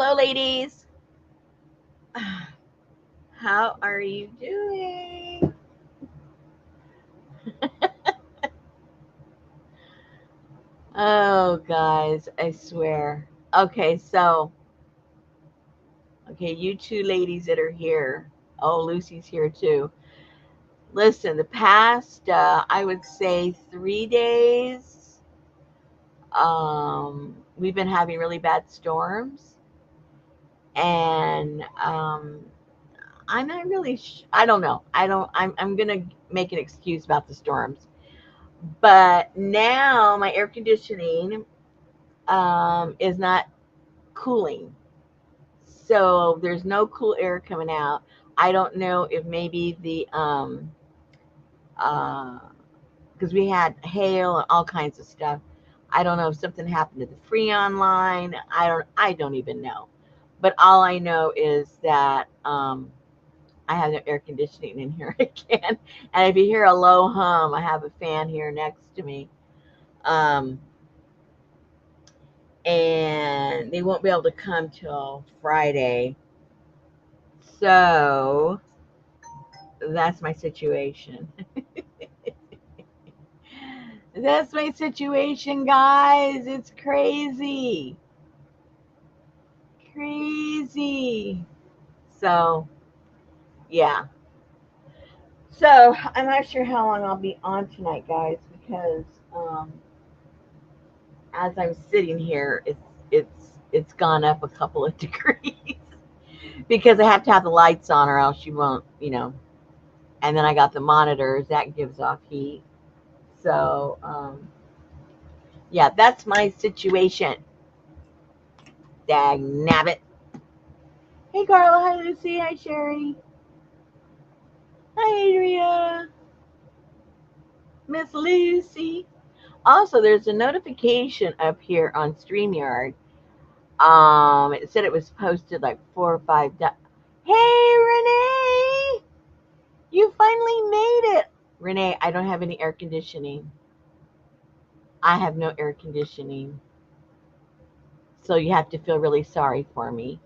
Hello, ladies. How are you doing? Oh, guys, I swear. Okay, you two ladies that are here. Oh, Lucy's here too. Listen, the past, I would say 3 days, we've been having really bad storms. And I'm not really, I don't know. I'm going to make an excuse about the storms. But now my air conditioning is not cooling. So there's no cool air coming out. I don't know if maybe uh, because we had hail and all kinds of stuff. I don't know if something happened to the Freon line. I don't even know. But all I know is that I have no air conditioning in here again. And if you hear a low hum, I have a fan here next to me. Um, and they won't be able to come till Friday. So that's my situation. That's my situation, guys. It's crazy. Crazy. So, yeah. So, I'm not sure how long I'll be on tonight, guys, because as I'm sitting here, it's gone up a couple of degrees because I have to have the lights on or else you won't. And then I got the monitors that gives off heat. So, yeah, that's my situation. Dag nabbit. Hey, Carla. Hi, Lucy. Hi, Sherry. Hi, Adria. Miss Lucy. Also, there's a notification up here on StreamYard. It said it was posted like 4 or 5. Hey, Renee. You finally made it. Renee, I don't have any air conditioning. I have no air conditioning. So you have to feel really sorry for me.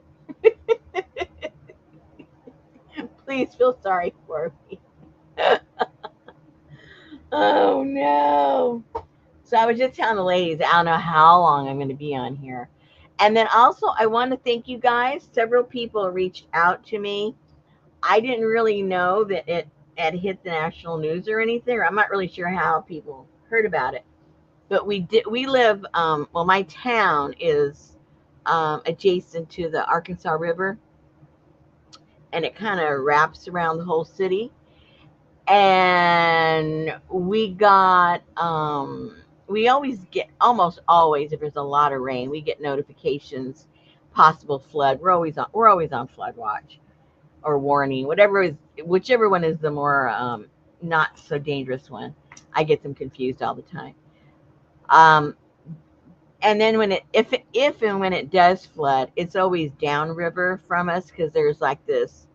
Please feel sorry for me. Oh no. So I was just telling the ladies, I don't know how long I'm going to be on here. And then also, I want to thank you guys. Several people reached out to me. I didn't really know that it had hit the national news or anything, or I'm not really sure how people heard about it. But we did. We live. Well, my town is adjacent to the Arkansas River, and it kind of wraps around the whole city. And we always get, almost always, if there's a lot of rain, we get notifications, possible flood. We're always on flood watch or warning, whichever one is the more not so dangerous one. I get them confused all the time. um and then if and when it does flood, it's always downriver from us because there's like this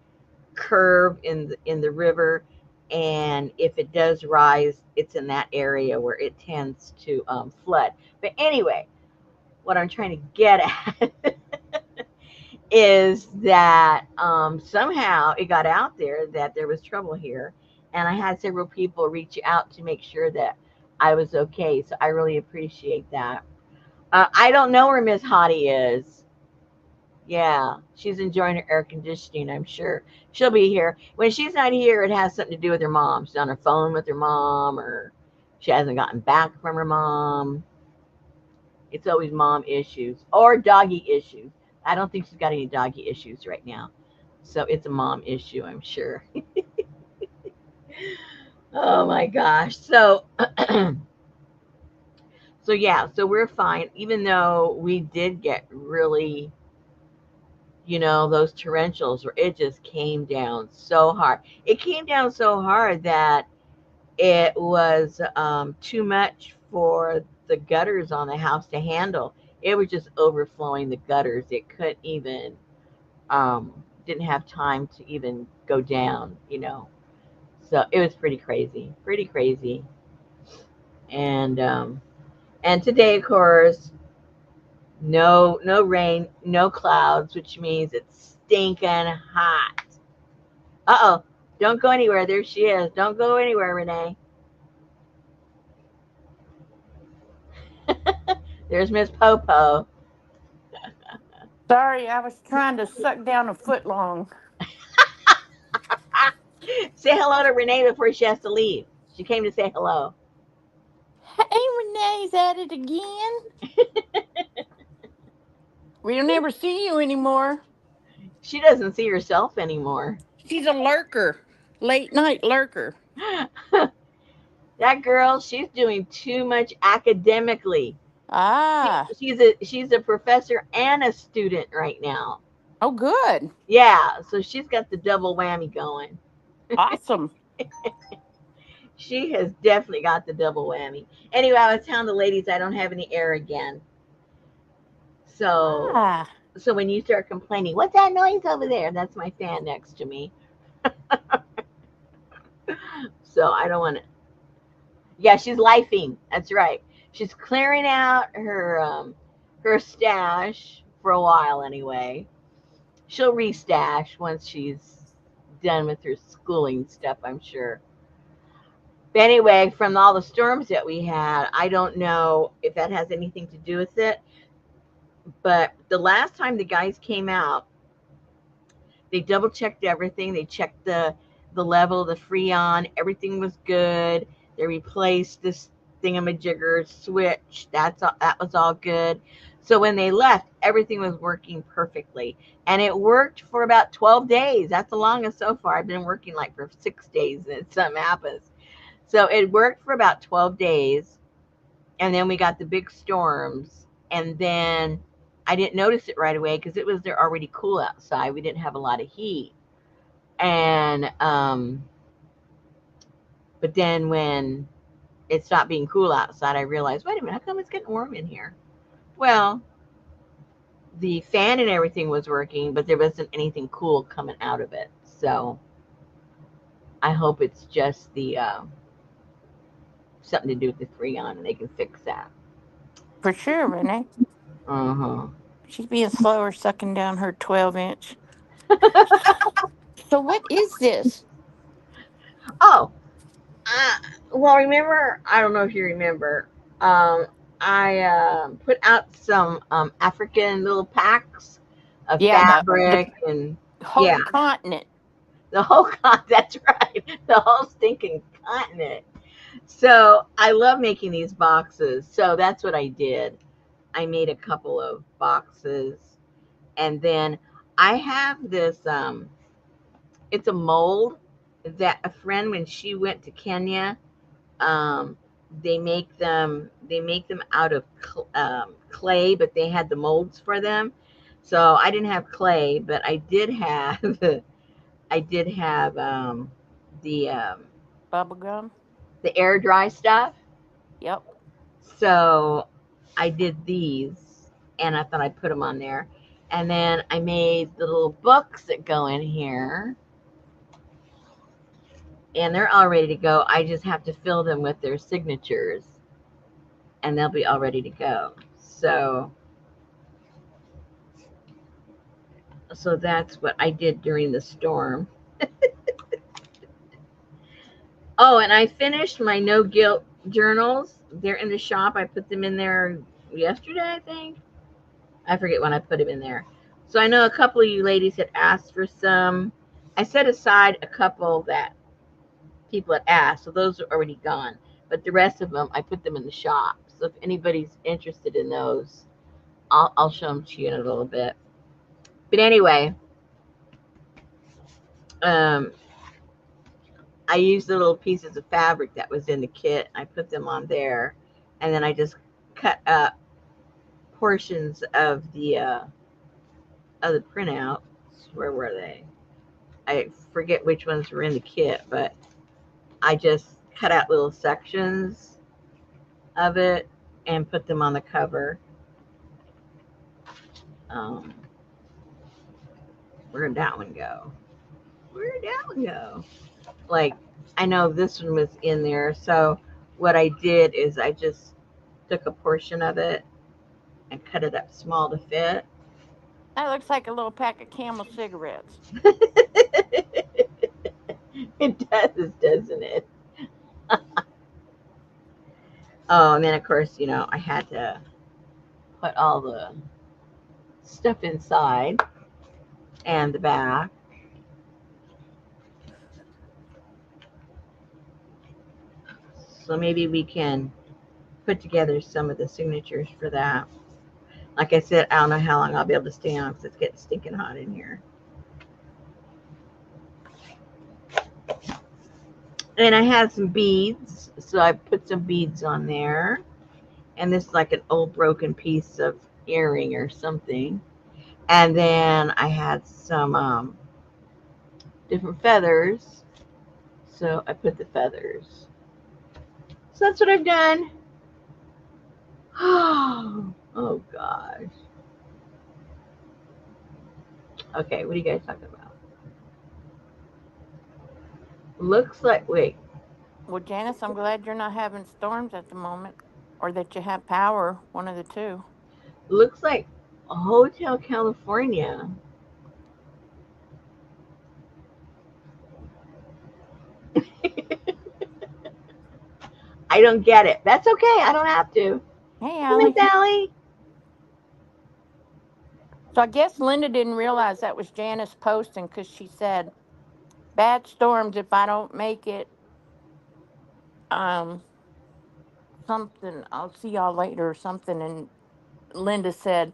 curve in the river, and if it does rise, it's in that area where it tends to flood. But anyway, what I'm trying to get at is that somehow it got out there that there was trouble here, and I had several people reach out to make sure that I was okay. So I really appreciate that. I don't know where Miss Hottie is. Yeah, she's enjoying her air conditioning, I'm sure. She'll be here. When she's not here, it has something to do with her mom. She's on her phone with her mom, or she hasn't gotten back from her mom. It's always mom issues or doggy issues. I don't think she's got any doggy issues right now. So it's a mom issue, I'm sure. Oh my gosh. So yeah, so we're fine, even though we did get really, those torrentials where it just came down so hard. It came down so hard that it was too much for the gutters on the house to handle. It was just overflowing the gutters. It couldn't even, didn't have time to even go down. So it was pretty crazy, pretty crazy. And today, of course, No rain, no clouds, which means it's stinking hot. Uh-oh. Don't go anywhere. There she is. Don't go anywhere, Renee. There's Miss Popo. Sorry, I was trying to suck down a foot long. Say hello to Renee before she has to leave. She came to say hello. Hey, Renee's at it again. We'll never see you anymore. She doesn't see herself anymore. She's a lurker, late night lurker. That girl, she's doing too much academically. Ah, She's a professor and a student right now. oh, good. Yeah, so she's got the double whammy going. Awesome. She has definitely got the double whammy. Anyway, I was telling the ladies I don't have any air again. So Ah, so when you start complaining, what's that noise over there? That's my fan next to me. So I don't want to. Yeah, she's lifing. That's right. She's clearing out her stash for a while anyway. She'll restash once she's done with her schooling stuff, I'm sure. But anyway, from all the storms that we had, I don't know if that has anything to do with it. But the last time the guys came out, they double checked everything. They checked the level, the freon, everything was good. They replaced this thingamajigger switch. That was all good. So when they left, everything was working perfectly, and it worked for about 12 days. That's the longest so far. I've been working like for 6 days, and something happens. So it worked for about 12 days, and then we got the big storms, and then I didn't notice it right away because it was there already cool outside. We didn't have a lot of heat, and but then when it stopped being cool outside, I realized, wait a minute, how come it's getting warm in here? Well, the fan and everything was working, but there wasn't anything cool coming out of it. So I hope it's just the something to do with the freon, and they can fix that. for sure, Renee. Uh huh. She's being slower sucking down her 12-inch. So, what is this? Oh, uh, well, remember, I don't know if you remember, um, I put out some African little packs of Yeah, the fabric and yeah, whole continent. the whole that's right, the whole stinking continent. So I love making these boxes. So that's what I did. I made a couple of boxes, and then I have this. It's a mold that a friend when she went to Kenya um, they make them out of clay, but they had the molds for them. So I didn't have clay, but I did have I did have the um, Bubblegum. the air dry stuff. Yep. So I did these, and I thought I'd put them on there. And then I made the little books that go in here, and they're all ready to go. I just have to fill them with their signatures, and they'll be all ready to go. So that's what I did during the storm. Oh, and I finished my no guilt journals. They're in the shop. I put them in there yesterday, I think. I forget when I put them in there. So I know a couple of you ladies had asked for some. I set aside a couple that people had asked, so those are already gone. But the rest of them, I put them in the shop. So if anybody's interested in those, I'll show them to you in a little bit. But anyway, um, I used the little pieces of fabric that was in the kit. I put them on there, and then I just cut up portions of the printouts. Where were they? I forget which ones were in the kit, but I just cut out little sections of it and put them on the cover. Um, where did that one go? Where did that one go? Like, I know this one was in there, so what I did is I just took a portion of it and cut it up small to fit. That looks like a little pack of Camel cigarettes. It does, doesn't it? Oh, and then of course, I had to put all the stuff inside and the back. So maybe we can put together some of the signatures for that. Like I said, I don't know how long I'll be able to stay on because it's getting stinking hot in here. And I had some beads, so I put some beads on there. And this is like an old broken piece of earring or something. And then I had some different feathers, so I put the feathers. So that's what I've done. Oh gosh. Okay, what are you guys talking about? Looks like, wait, Well, Janice, I'm glad you're not having storms at the moment, or that you have power, one of the two. looks like Hotel California. I don't get it. That's okay. I don't have to. Hey, Hey, Miss Allie. Allie. So I guess Linda didn't realize that was Janice posting because she said, "Bad storms if I don't make it." Um, something. I'll see y'all later or something. And Linda said,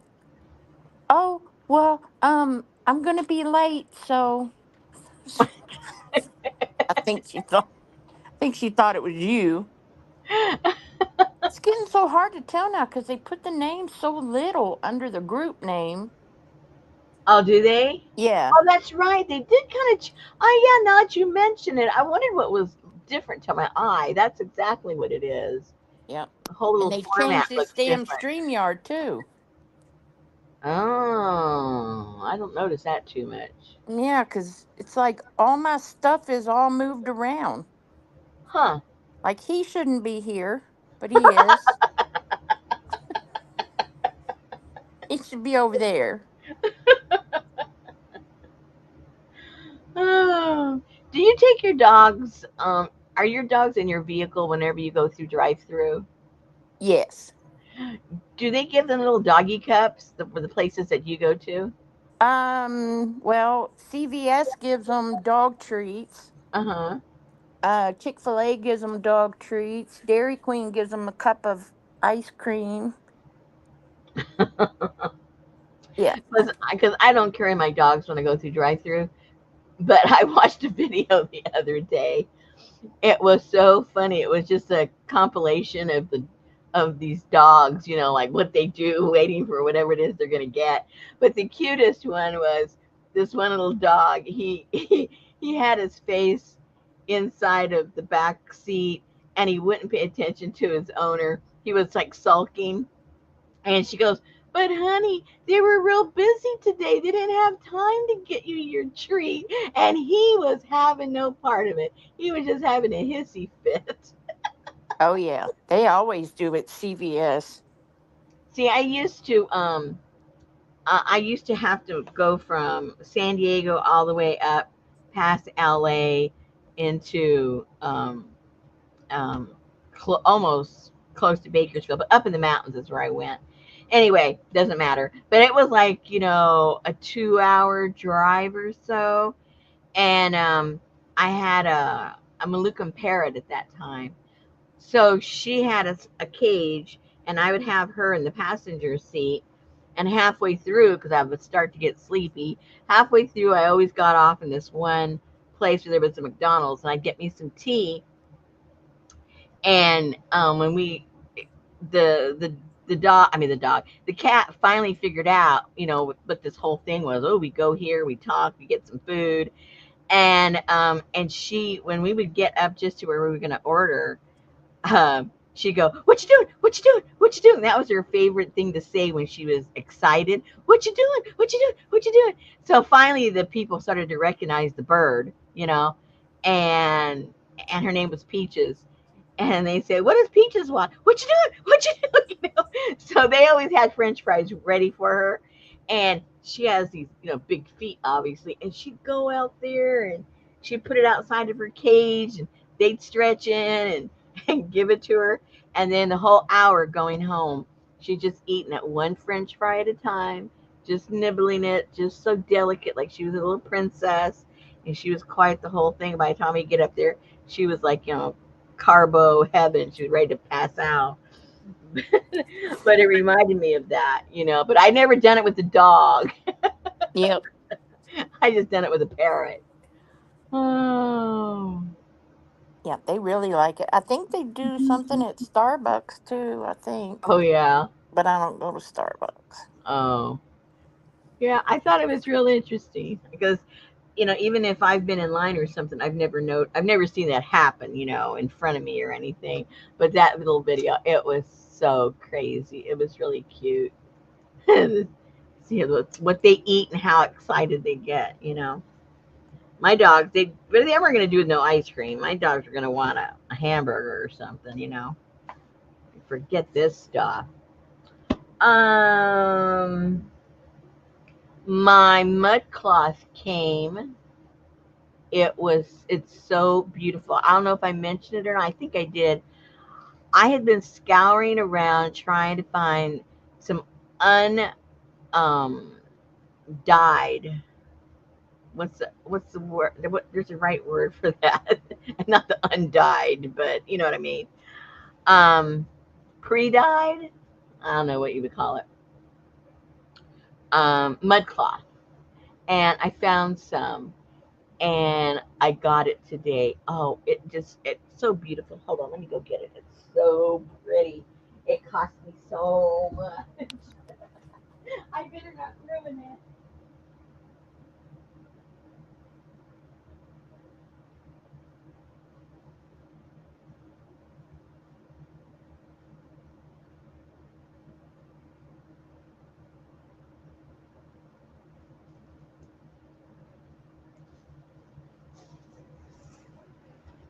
"Oh, well, I'm gonna be late, so." I think she thought. I think she thought it was you. It's getting so hard to tell now because they put the name so little under the group name. Oh, do they? Yeah, Oh, that's right. They did kind of. Oh, yeah. Now that you mention it, I wondered what was different to my eye. That's exactly what it is. yep. The whole And little they format changed this looks damn different. StreamYard too. Oh, I don't notice that too much. Yeah, because it's like all my stuff is all moved around. Huh. Like he shouldn't be here, but he is. He should be over there. Oh. Do you take your dogs? Are your dogs in your vehicle whenever you go through drive-through? Yes. Do they give them little doggy cups for the places that you go to? Well, CVS gives them dog treats. Uh Chick-fil-A gives them dog treats. Dairy Queen gives them a cup of ice cream. huh. Yeah. Because I don't carry my dogs when I go through drive-through. But I watched a video the other day. It was so funny. It was just a compilation of these dogs, like what they do, waiting for whatever it is they're gonna get. But the cutest one was this one little dog. He had his face inside of the back seat, and he wouldn't pay attention to his owner. He was like sulking, and she goes, "But honey, they were real busy today. They didn't have time to get you your treat." And he was having no part of it. He was just having a hissy fit. Oh yeah. They always do at CVS. See, I used to have to go from San Diego all the way up past LA into um, almost close to Bakersfield, but up in the mountains is where I went. Anyway, doesn't matter. But it was like, a 2 hour drive or so. And I had a Malukan parrot at that time. So she had a cage, and I would have her in the passenger seat. And halfway through, because I would start to get sleepy, halfway through, I always got off in this one place where there was a McDonald's, and I'd get me some tea. And when the dog, I mean the cat finally figured out, what this whole thing was. Oh, we go here, we talk, we get some food, and she, when we would get up just to where we were going to order, she'd go, "What you doing? What you doing? What you doing?" That was her favorite thing to say when she was excited. "What you doing? What you doing? What you doing?" So finally, the people started to recognize the bird, and her name was Peaches, and they say, "What does Peaches want? What you doing? What you doing?" So they always had French fries ready for her, and she has these, big feet, obviously, and she'd go out there and she'd put it outside of her cage, and they'd stretch in and and give it to her, and then the whole hour going home, she'd just eating it one French fry at a time, just nibbling it, just so delicate, like she was a little princess, and she was quiet the whole thing. By the time we get up there, she was like, carbo heaven. She was ready to pass out. But it reminded me of that. But I never done it with the dog. Yep. I just done it with a parrot. Oh, Yeah, they really like it. I think they do something at Starbucks too, I think. oh yeah. But I don't go to Starbucks. Oh, yeah. I thought it was real interesting because even if I've been in line or something, I've never seen that happen, in front of me or anything. But that little video, it was so crazy. It was really cute. See what they eat and how excited they get. My dogs, what are they ever going to do with no ice cream? My dogs are going to want a hamburger or something. Forget this stuff. Um, my mud cloth came. It's so beautiful. I don't know if I mentioned it or not. I think I did. I had been scouring around trying to find some un dyed. What's the word? There's a right word for that. Not the undyed, but you know what I mean. Um, pre-dyed. I don't know what you would call it. Mud cloth, and I found some, and I got it today. Oh, it's so beautiful. Hold on, let me go get it. It's so pretty. It cost me so much. I better not ruin it.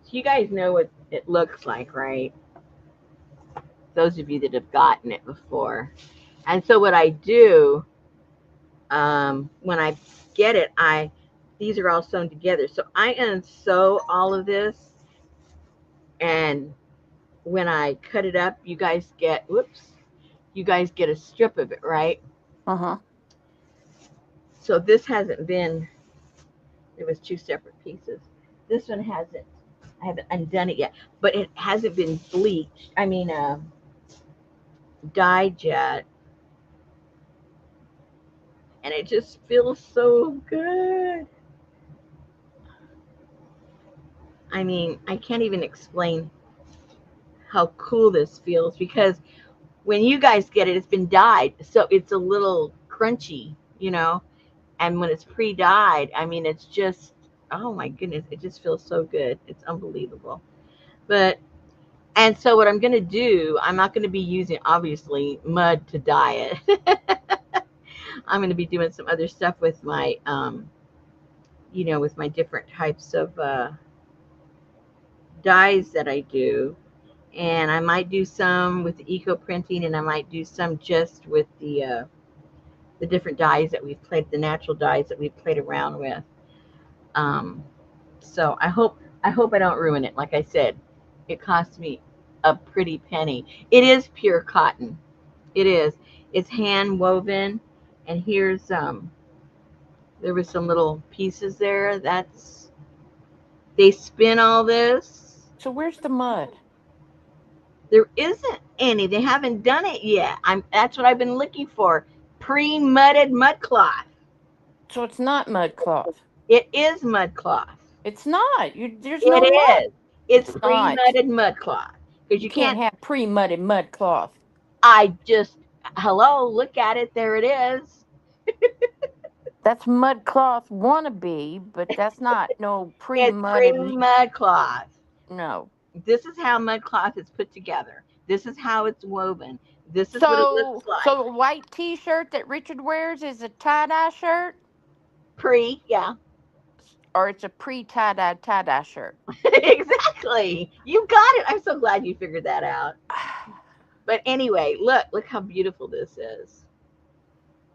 So you guys know what it looks like, right? Those of you that have gotten it before. And so what I do, when I get it, I these are all sewn together. So I unsew all of this, and when I cut it up, you guys get a strip of it, right? Uh huh. So this hasn't been. It was two separate pieces. This one hasn't. I haven't undone it yet, but it hasn't been bleached. I mean, dyed yet, and it just feels so good. I mean, I can't even explain how cool this feels because when you guys get it, it's been dyed, so it's a little crunchy. And when it's pre-dyed, I mean, it's just, oh my goodness, it just feels so good. It's unbelievable. But and so what I'm going to do, I'm not going to be using obviously mud to dye it. I'm going to be doing some other stuff with my, with my different types of dyes that I do. And I might do some with the eco printing, and I might do some just with the different dyes that we've played, the natural dyes that we've played around with. Um, so I hope I don't ruin it. Like I said, it cost me a pretty penny. It is pure cotton. It is. It's hand woven, and here's there was some little pieces there. They spin all this. So where's the mud? There isn't any. They haven't done it yet. That's what I've been looking for. Pre-mudded mud cloth. So it's not mud cloth. It is mud cloth. It's not. There's no mud. It is. It's It's not. pre-mudded mud cloth because You you can't can't. have pre-mudded mud cloth. I just hello, look at it. There it is. That's mud cloth wannabe, but that's not no It's pre-mudded. pre-mud cloth. No. This is how mud cloth is put together. This is how it's woven. This is what it So, looks like. so the white T-shirt that Richard wears is a tie-dye shirt, Yeah, or it's a pre-tie-dye tie-dye shirt. exactly. Exactly. You got it. I'm so glad you figured that out. But anyway, look how beautiful this is.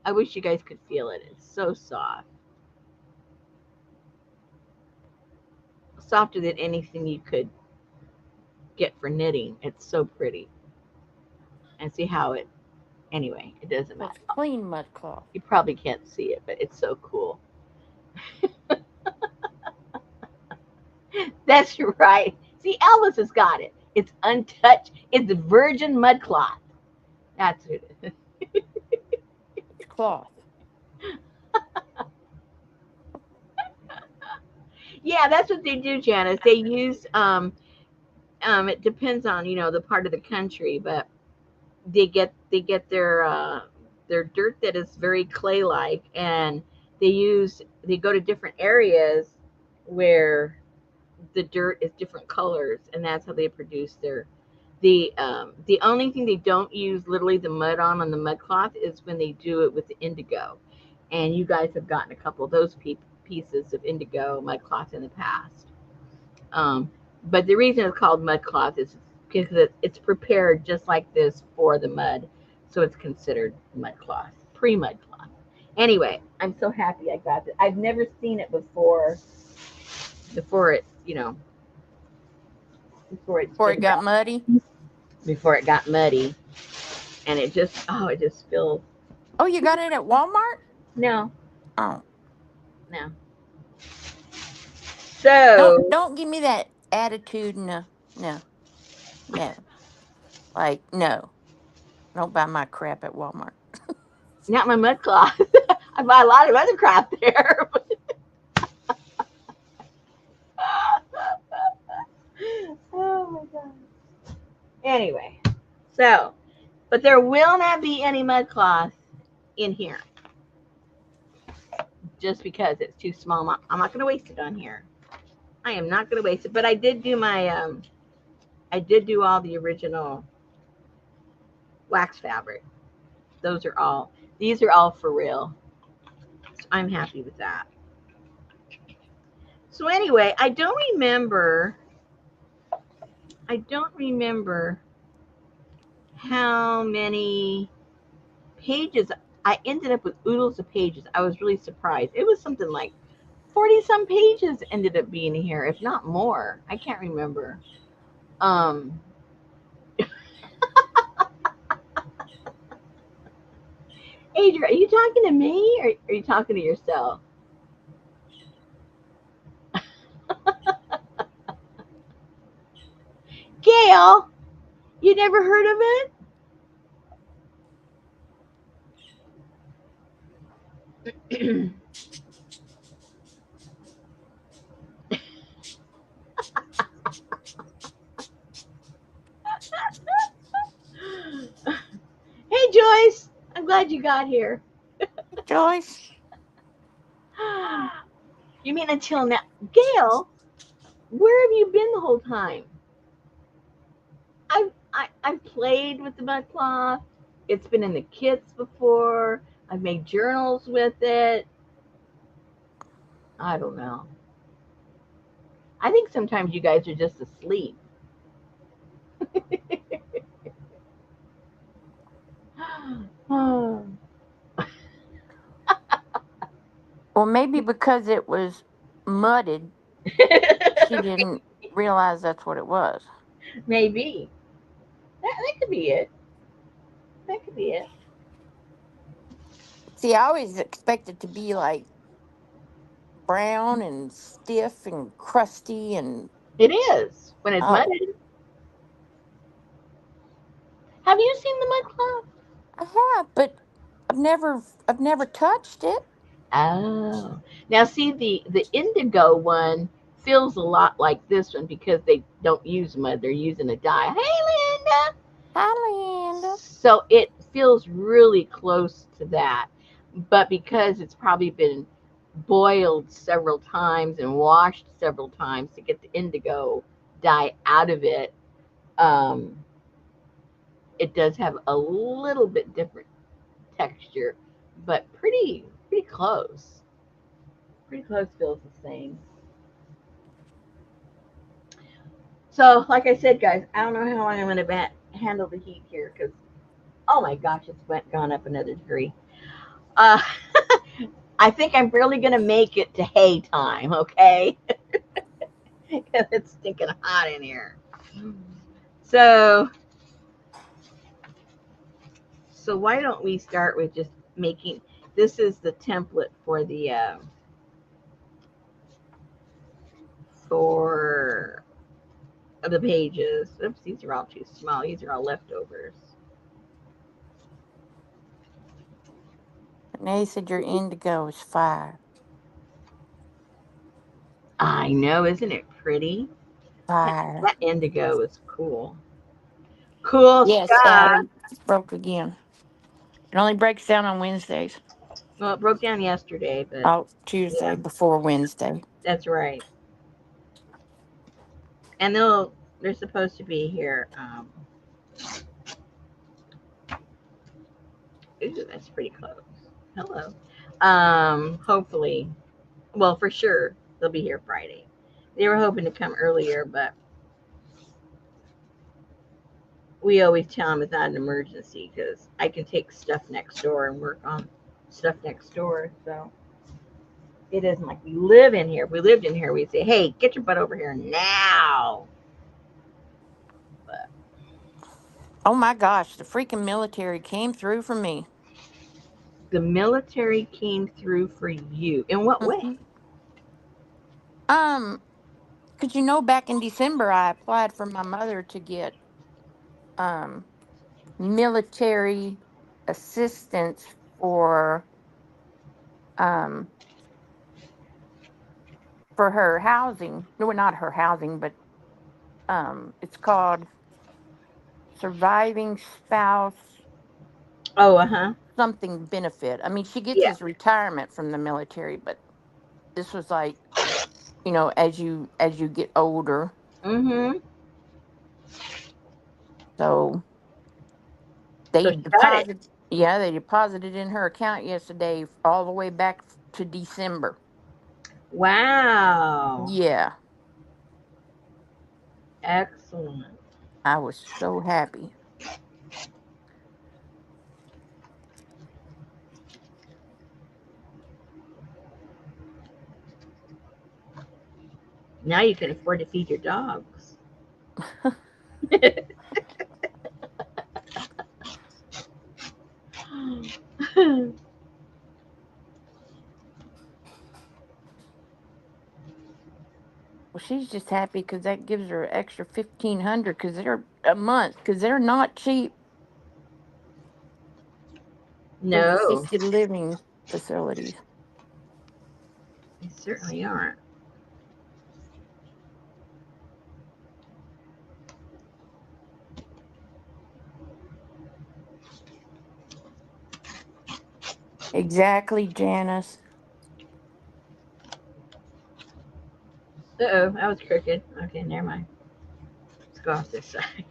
I wish you guys could feel it. It's so soft. Softer than anything you could get for knitting. It's so pretty. And see how it, anyway, it doesn't That's matter. clean mud cloth. You probably can't see it, but it's so cool. That's right. See, Elvis has got it. It's untouched. It's virgin mud cloth. That's it. It's cloth. Yeah, that's what they do, Janice. They use it depends on, the part of the country, but they get their dirt that is very clay like, and they go to different areas where the dirt is different colors, and that's how they produce the only thing they don't use literally the mud on the mud cloth is when they do it with the indigo, and you guys have gotten a couple of those pieces of indigo mud cloth in the past. um, but the reason it's called mud cloth is because it's prepared just like this for the mud, so it's considered mud cloth, pre-mud cloth. Anyway, I'm so happy I got it. I've never seen it before it, before it's Before it been got muddy. before it got muddy, and it just feels. Oh, you got it at Walmart? No, Oh, no. don't So don't give me that attitude. No, no, no. Like no, don't buy my crap at Walmart. not my mud cloth. I buy a lot of other crap there. Oh my god. Anyway, so but there will not be any mud cloth in here just because it's too small. I'm not going to waste it on here. I am not going to waste it. But I did do all the original wax fabric. Those are all, these are all for real. So I'm happy with that. So anyway, I don't remember how many pages. I ended up with oodles of pages. I was really surprised. It was something like 40 some pages ended up being here, if not more. I can't remember. Um, Adrian, are you talking to me or are you talking to yourself? Gail, you never heard of it? Hey, Joyce, I'm glad you got here. Joyce, You mean until now? Gail, where have you been the whole time? I've played with the mud cloth. It's been in the kits before. I've made journals with it. I don't know. I think sometimes you guys are just asleep. Oh. well, maybe because it was mudded, she didn't realize that's what it was. Maybe that could be it. That could be it. See, I always expect it to be like brown and stiff and crusty and It is when it's oh, mudded. Have you seen the mud cloth? I have, but I've never touched it. Oh, now see the indigo one feels a lot like this one because they don't use mud; they're using a dye. Hey, Linda. Hi, Linda. So it feels really close to that, but because it's probably been boiled several times and washed several times to get the indigo dye out of it, um, it does have a little bit different texture, but pretty close. Pretty close feels the same. So, like I said, guys, I don't know how long I'm going to handle the heat here because, oh my gosh, gone up another degree. Uh, I think I'm barely going to make it to hay time, okay? Because it's stinking hot in here. So, so why don't we start with just making, this is the template for for the pages. Oops, these are all too small. These are all leftovers. Renee said your indigo is fire. I know, isn't it pretty? That, Fire. that indigo is cool. Cool Yes, stuff. Allie broke again. It only breaks down on Wednesdays. Well, it broke down yesterday, but Oh, yeah, Tuesday before Wednesday. that's right. And they're supposed to be here. Ooh, that's pretty close. Hello. Hopefully, well, for sure they'll be here Friday. They were hoping to come earlier, but we always tell them it's not an emergency because I can take stuff next door and work on stuff next door. So it isn't like we live in here. If we lived in here, we'd say, "Hey, get your butt over here now." But Oh my gosh, the freaking military came through for me. the military came through for you. In what way? hmm Um, because back in December I applied for my mother to get um military assistance um for her housing. No, not her housing, but it's called surviving spouse Oh, uh huh. something benefit. I mean, she gets Yeah. his retirement from the military, but this was like, as you get older. Mm-hmm. So So they she got it. deposited, yeah, they deposited in her account yesterday all the way back to December. Wow. Yeah, Excellent. I was so happy. Now you can afford to feed your dogs. Well, she's just happy because that gives her an extra 1,500 because they're a month because they're not cheap. Those No, assisted living facilities. they certainly aren't. Exactly, Janice. Uh oh, that was crooked. Okay, never mind. Let's go off this side.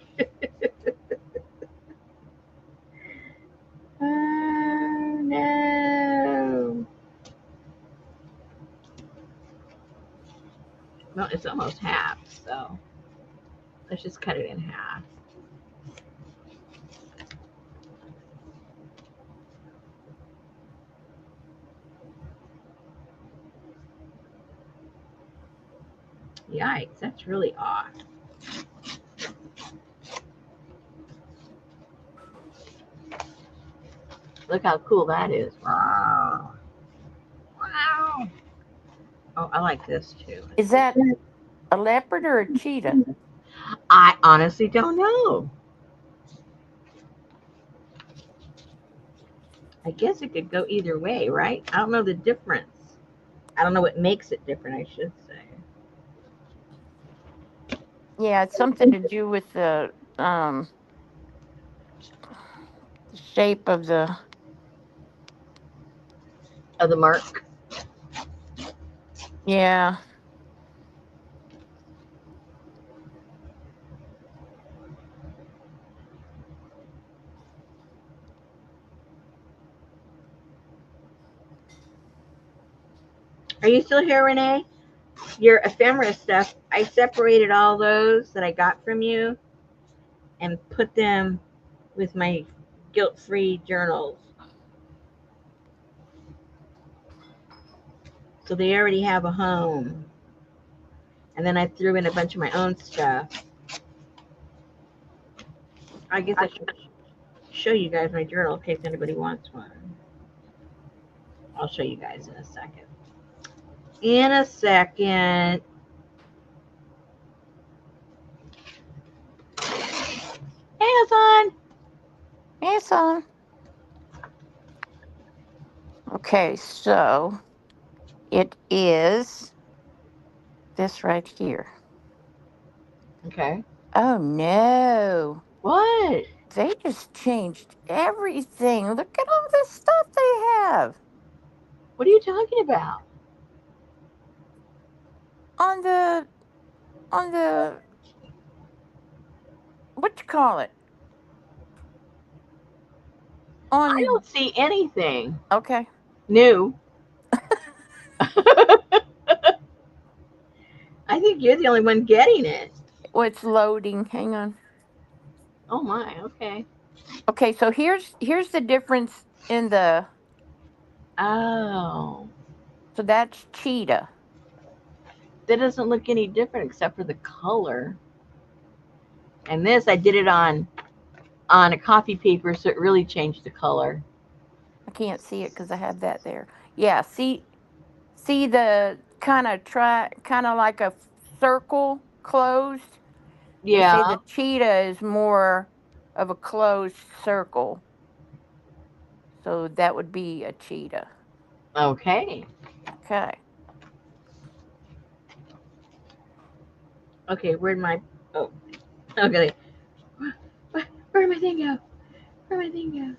Oh no. Well, it's almost half, so let's just cut it in half. Yikes, that's really odd. Look how cool that is. Wow. Wow. Oh, I like this too. Let's Is see. that a leopard or a cheetah? I honestly don't know. I guess it could go either way, right? I don't know the difference. I don't know what makes it different, I should say. Yeah, it's something to do with the shape of the. Of the mark. Yeah. Are you still here, Renee? Your ephemera stuff, I separated all those that I got from you and put them with my guilt-free journals. So they already have a home. And then I threw in a bunch of my own stuff. I guess I should show you guys my journal in case anybody wants one. I'll show you guys in a second. In a second. Hey, Hassan. Yes, okay, so it is this right here. Okay. Oh no. What? They just changed everything. Look at all this stuff they have What are you talking about? on the what you call it? I On don't see anything okay. new. I think you're the only one getting it. Oh, it's loading. Hang on. Oh my, okay. Okay, so here's the difference in the Oh. so that's cheetah. That doesn't look any different except for the color. And this I did it on a coffee paper so it really changed the color. I can't see it because I have that there. Yeah, see the kind of like a circle closed. You Yeah. see the cheetah is more of a closed circle. So that would be a cheetah. Okay. Okay. Okay, where'd my oh okay. Where'd my thing go? Where'd my thing go?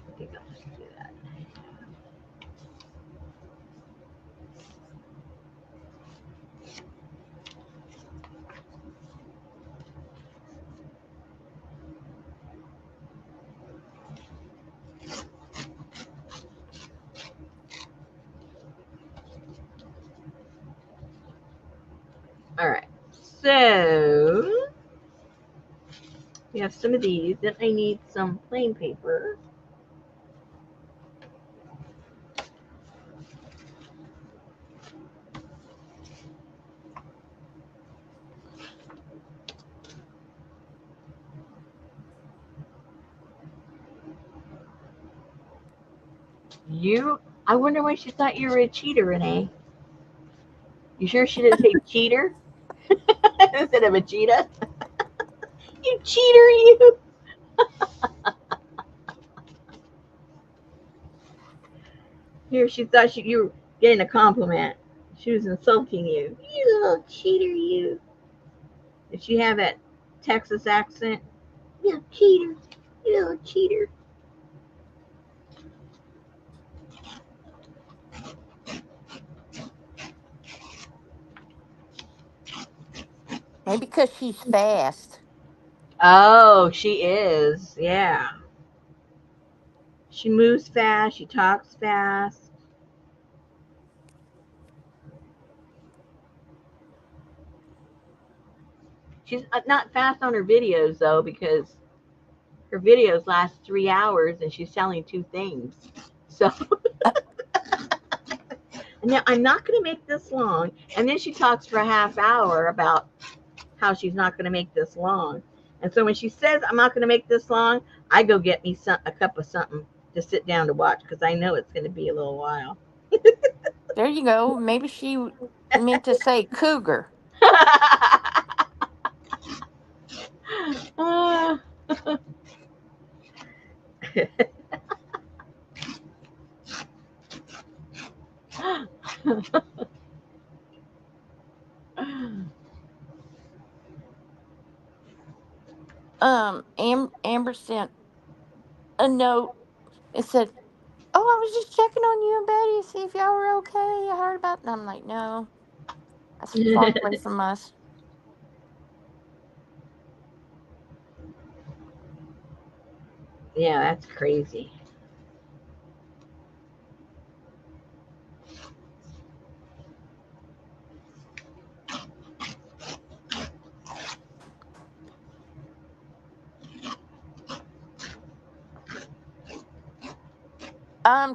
I think I'll just do that. Alright. So we have some of these. Then I need some plain paper. You I wonder why she thought you were a cheater, Renee. You sure she didn't say cheater instead of a cheetah? You cheater, you! Here, she thought you were getting a compliment. She was insulting you. You little cheater, you. Did she have that Texas accent? You little cheater. You little cheater. Maybe because she's fast. Oh, she is. Yeah. She moves fast. She talks fast. She's not fast on her videos, though, because her videos last 3 hours and she's selling two things. So now I'm not going to make this long. And then she talks for a half hour about how she's not going to make this long. And so when she says I'm not going to make this long, I go get me a cup of something to sit down to watch because I know it's going to be a little while. There you go. Maybe she meant to say cougar. Amber sent a note. It said, "Oh, I was just checking on you and Betty to see if y'all were okay. I heard about." And I'm like, "No, that's far away from us." Yeah, that's crazy.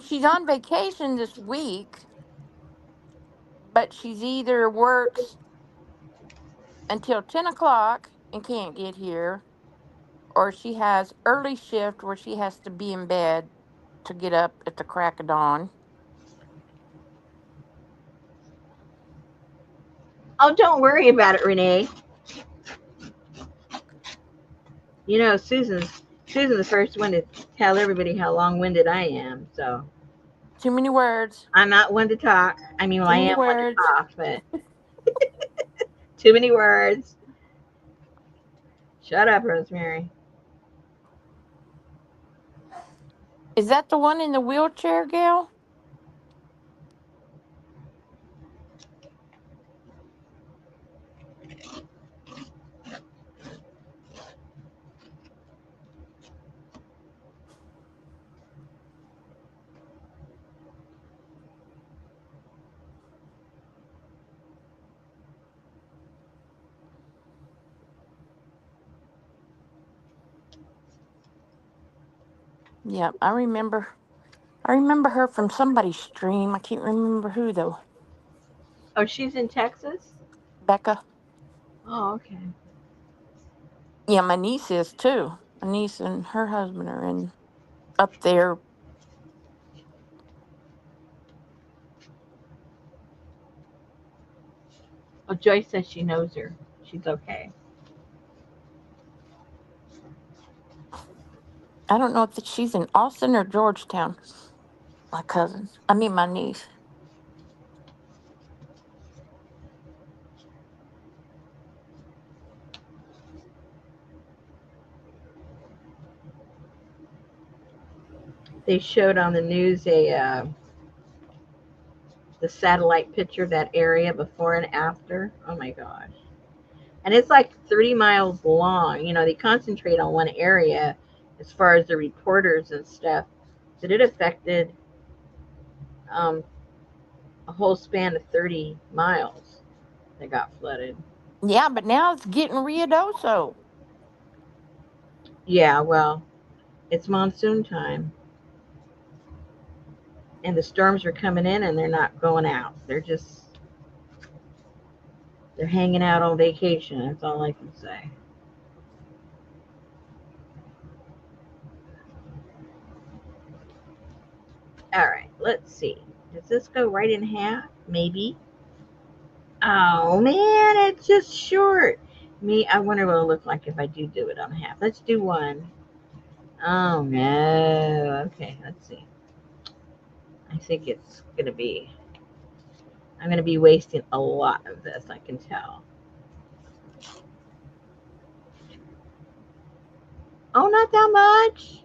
She's on vacation this week, but she's either works until 10 o'clock and can't get here, or she has early shift where she has to be in bed to get up at the crack of dawn. Oh, don't worry about it, Renee. You know, Susan's the first one to tell everybody how long-winded I am. So Too many words. I'm not one to talk. I mean, well, Too I many am one to words. talk, but too many words. Shut up, Rosemary. Is that the one in the wheelchair, gal? Yep, I remember. I remember her from somebody's stream. I can't remember who though. Oh, she's in Texas. Becca. Oh, okay. Yeah, my niece is too. My niece and her husband are in up there. Oh, Joyce says she knows her. She's okay. I don't know if she's in Austin or Georgetown. My cousin. I mean, my niece. They showed on the news a the satellite picture of that area before and after. Oh my gosh. And it's like 30 miles long. You know, they concentrate on one area as far as the reporters and stuff. But it affected um, a whole span of 30 miles that got flooded. Yeah, but now it's getting Riodoso. Yeah, well, it's monsoon time. And the storms are coming in and they're not going out. They're hanging out on vacation. That's all I can say. All right, let's see. Does this go right in half? Maybe. Oh man, it's just short. Me, I wonder what it'll look like if I do it on half. Let's do one. Oh no. Okay, let's see. I think it's gonna be. I'm gonna be wasting a lot of this. I can tell. Oh, not that much.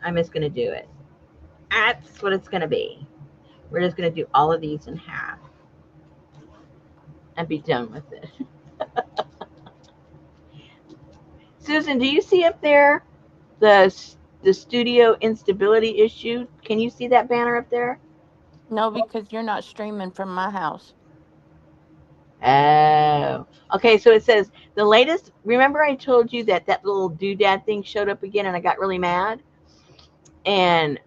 I'm just gonna do it. That's what it's gonna be. We're just gonna do all of these in half and be done with it. Susan, do you see up there the the studio instability issue? Can you see that banner up there? No, because you're not streaming from my house. Oh, okay. So it says the latest. Remember, I told you that that little doodad thing showed up again, and I got really mad. And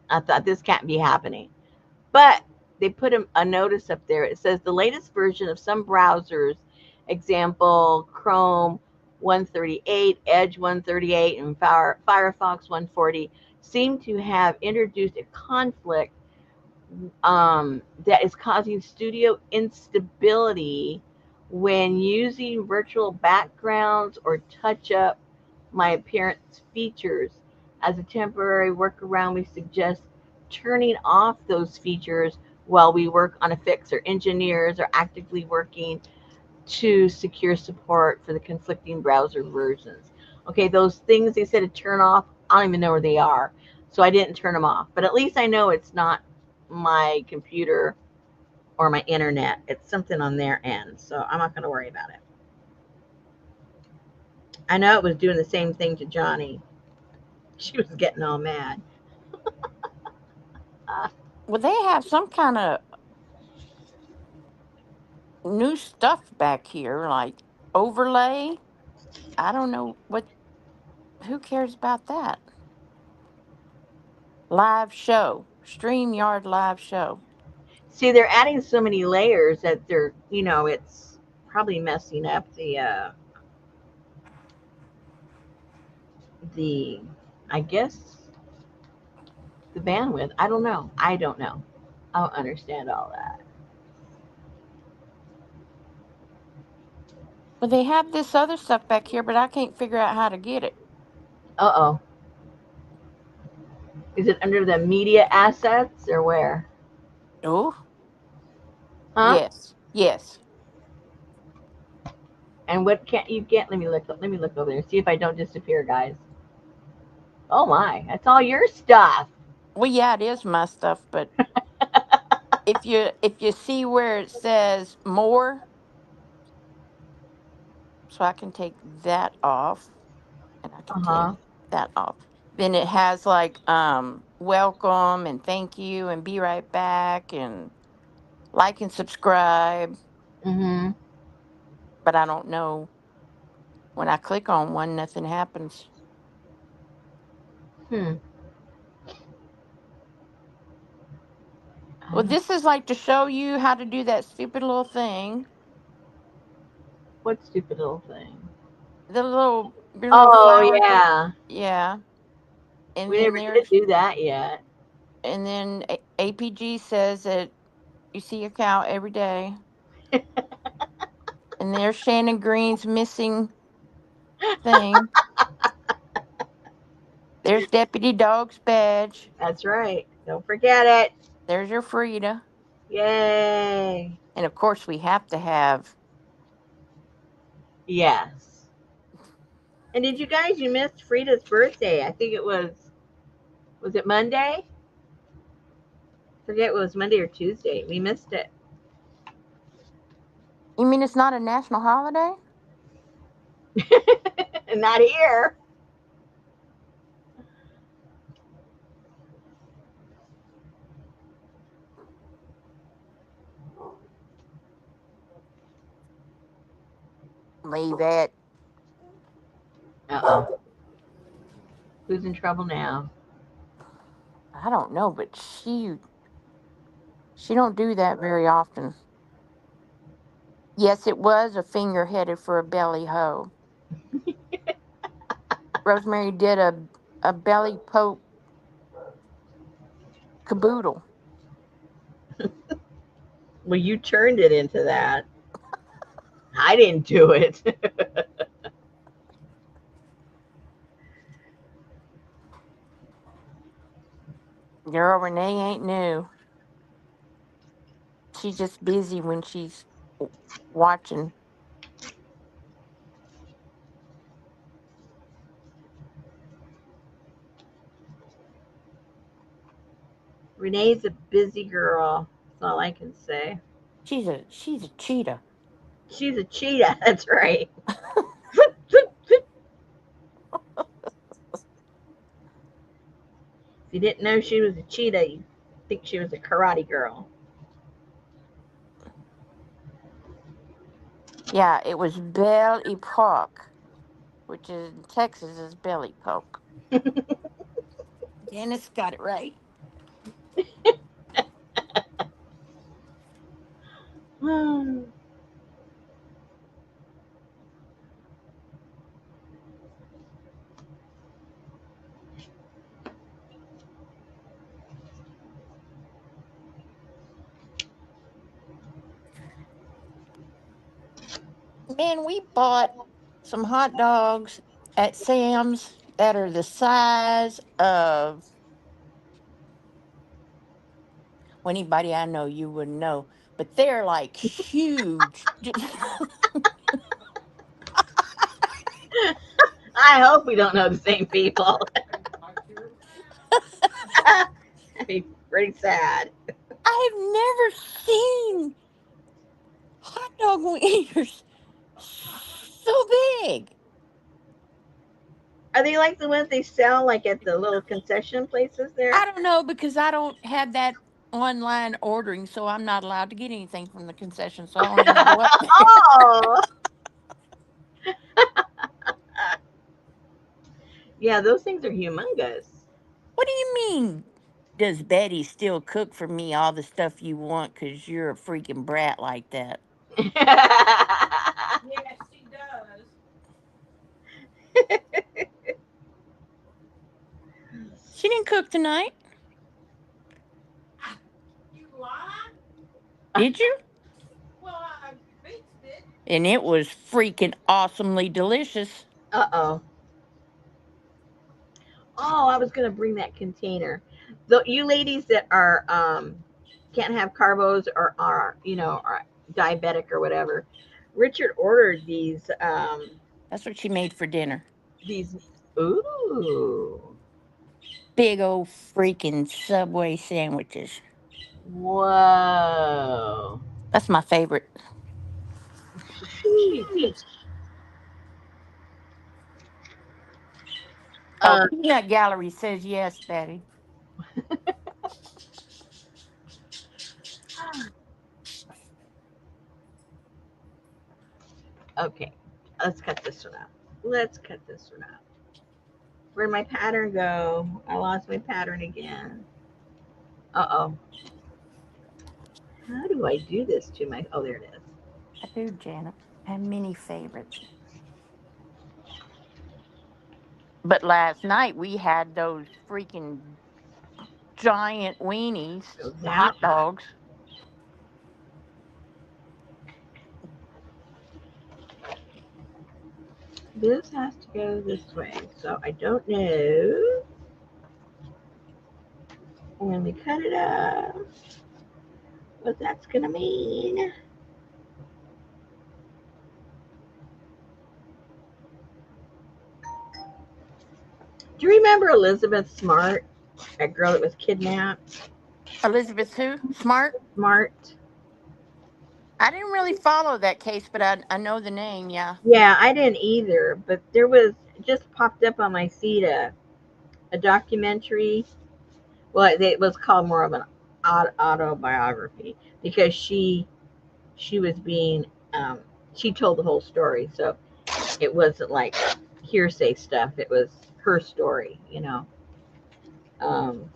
I thought this can't be happening. But they put a notice up there. It says the latest version of some browsers, example Chrome 138, Edge 138, and Firefox 140, seem to have introduced a conflict that is causing studio instability when using virtual backgrounds or touch up my appearance features. As a temporary workaround, we suggest turning off those features while we work on a fix, or engineers are actively working to secure support for the conflicting browser versions. Okay, those things they said to turn off, I don't even know where they are. So I didn't turn them off. But at least I know it's not my computer or my internet. It's something on their end. So I'm not going to worry about it. I know it was doing the same thing to Johnny. She was getting all mad. Uh, Well, they have some kind of new stuff back here, like overlay. I don't know what. Who cares about that? Live show. StreamYard live show. See, they're adding so many layers that it's probably messing up the, I guess, the bandwidth. I don't know. I don't know. I don't understand all that. Well, they have this other stuff back here, but I can't figure out how to get it. Uh-oh. Is it under the media assets or where? Oh, Huh? yes. Yes. And what can't you get? Let me look over there. See if I don't disappear, guys. Oh my, that's all your stuff. Well, yeah, it is my stuff, but if you see where it says more, so I can take that off and I can take Uh-huh. that off. Then it has like welcome and thank you and be right back and like and subscribe, Mm-hmm. but I don't know when I click on one nothing happens. Hmm. I Well, don't. this is like to show you how to do that stupid little thing. What stupid little thing? The little your little Oh flower thing. yeah. Yeah. And We then never did there's do that yet. APG says that you see a cow every day. And there's Shannon Green's missing thing. There's Deputy Dog's badge. That's right. Don't forget it. There's your Frida. Yay. And of course, we have to have. Yes. And did you missed Frida's birthday? I think it was it Monday? Forget it was Monday or Tuesday. We missed it. You mean it's not a national holiday? Not here. Leave it. Uh-oh. Who's in trouble now? I don't know, but she don't do that very often. Yes, it was a finger headed for a belly hoe. Rosemary did a belly poke caboodle. Well, you turned it into that. I didn't do it. Girl, Renee ain't new. She's just busy when she's watching. Renee's a busy girl. That's all I can say. She's a cheetah. She's a cheetah. That's right. If you didn't know she was a cheetah, you think she was a karate girl. Yeah, it was belly poke, which is in Texas is belly poke. Dennis got it right. Man, we bought some hot dogs at Sam's that are the size of, well, anybody I know you wouldn't know, but they're like huge. I hope we don't know the same people. That'd be pretty sad. I have never seen hot dog eaters so big. Are they like the ones they sell like at the little concession places I there? don't know because I don't have that online ordering, so I'm not allowed to get anything from the concession, so I don't even go up there. Oh, yeah, those things are humongous. What do you mean? Does Betty still cook for me all the stuff you want? Because you're a freaking brat like that. Yes, she does. She didn't cook tonight. You lie? Did you? Well, I fixed it. And it was freaking awesomely delicious. Uh-oh. Oh, I was gonna bring that container. The you ladies that are can't have carbos or are are diabetic or whatever. Richard ordered That's what she made for dinner. these ooh. Big old freaking Subway sandwiches. Whoa. That's my favorite. Sheesh. Oh, Uh, Peanut Gallery says yes, Betty. okay. Let's cut this one out. Let's cut this one out. Where'd my pattern go? I lost my pattern again. Uh-oh. How do I do this to my oh there it is. I do, Janet. I have many favorites. But last night we had those freaking giant weenies, So the that hot dogs. this has to go this way. So I don't know when we cut it up what that's gonna mean. Do you remember Elizabeth Smart, that girl that was kidnapped? Elizabeth who? Smart? Smart. I didn't really follow that case, but I know the name, yeah. Yeah, I didn't either, but there was just popped up on my feed a documentary. Well, it was called more of an autobiography because she was being um, she told the whole story, so it wasn't like hearsay stuff. It was her story. Um,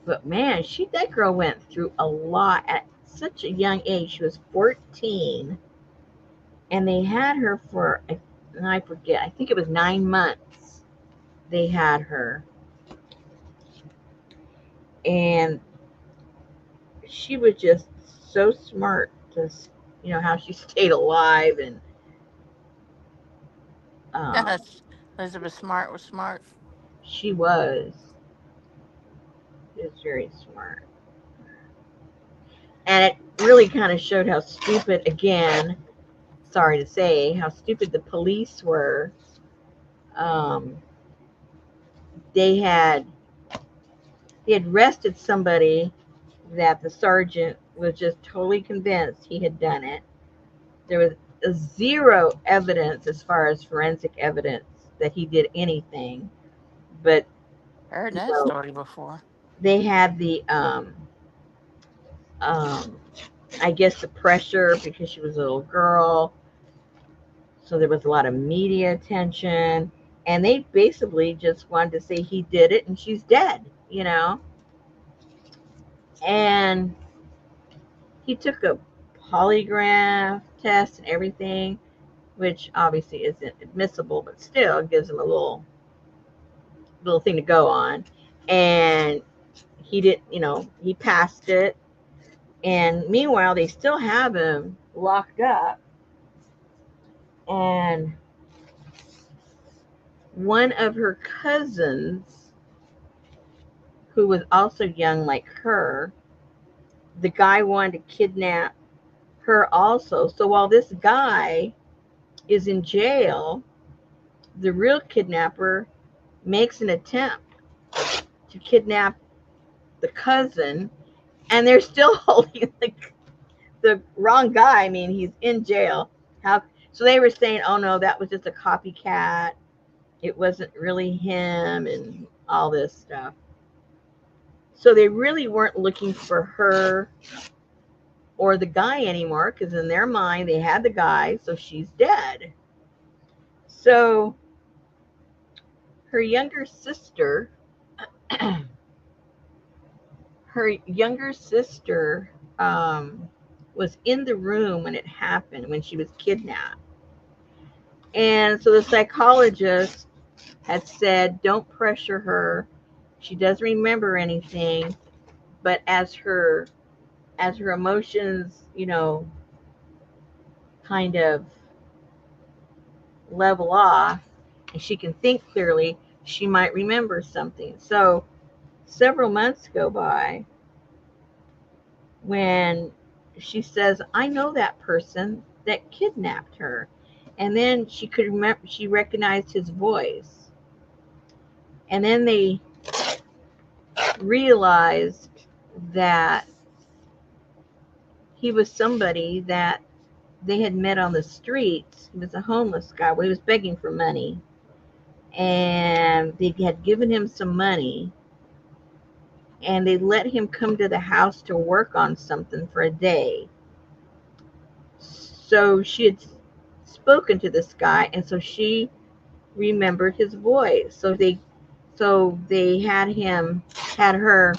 but man, that girl went through a lot at such a young age. She was 14, and they had her for I forget. I think it was 9 months. They had her, and she was just so smart. Just how she stayed alive, and um, Elizabeth Smart was smart. she was very smart. And it really kind of showed how stupid, again, sorry to say, how stupid the police were. Um, they had they had arrested somebody that the sergeant was just totally convinced he had done it. There was zero evidence as far as forensic evidence that he did anything. But I heard you that know, story before. they had the um, I guess the pressure because she was a little girl. So there was a lot of media attention, and they basically just wanted to say he did it and she's dead. And he took a polygraph test and everything, which obviously isn't admissible, but still gives him a little thing to go on. And he did, he passed it. And meanwhile, they still have him locked up. And one of her cousins, who was also young like her, the guy wanted to kidnap her also. So while this guy is in jail, the real kidnapper makes an attempt to kidnap the cousin, and they're still holding the wrong guy. I mean, he's in jail. How? So they were saying, "Oh no, that was just a copycat. It wasn't really him," and all this stuff. So they really weren't looking for her or the guy anymore because in their mind they had the guy, so she's dead. So her younger sister her younger sister was in the room when it happened, when she was kidnapped. And so the psychologist had said, don't pressure her. She doesn't remember anything, but as her emotions, kind of level off and she can think clearly, she might remember something. So several months go by when she says, I know that person that kidnapped her. And then she could remember, she recognized his voice. And then they realized that he was somebody that they had met on the streets. He was a homeless guy. Well, he was begging for money. And they had given him some money. And they let him come to the house to work on something for a day. So she had spoken to this guy, and so she remembered his voice. So they had her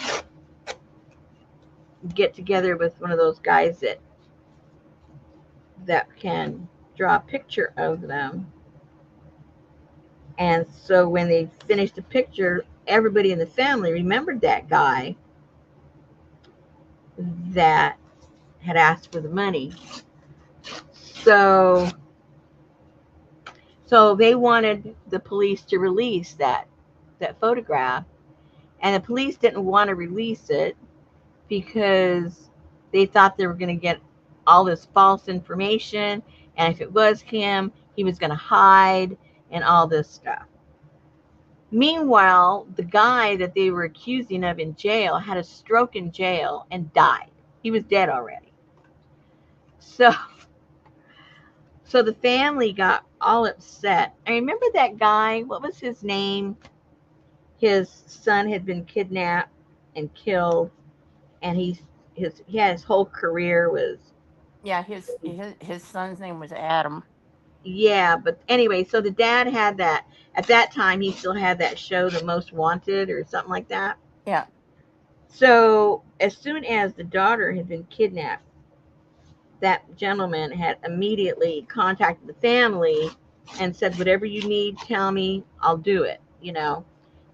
get together with one of those guys that can draw a picture of them. And so when they finished the picture, everybody in the family remembered that guy that had asked for the money. So so they wanted the police to release that photograph, and the police didn't want to release it because they thought they were going to get all this false information, and if it was him, he was going to hide and all this stuff. Meanwhile, the guy that they were accusing of in jail had a stroke in jail and died. He was dead already. So so the family got all upset. I remember that guy, what was his name? His son had been kidnapped and killed, and his whole career was, Yeah, his son's name was Adam. yeah. But anyway, so the dad had that at that time. He still had that show, The Most Wanted, or something like that. Yeah. So as soon as the daughter had been kidnapped, that gentleman had immediately contacted the family and said, whatever you need, tell me, I'll do it, and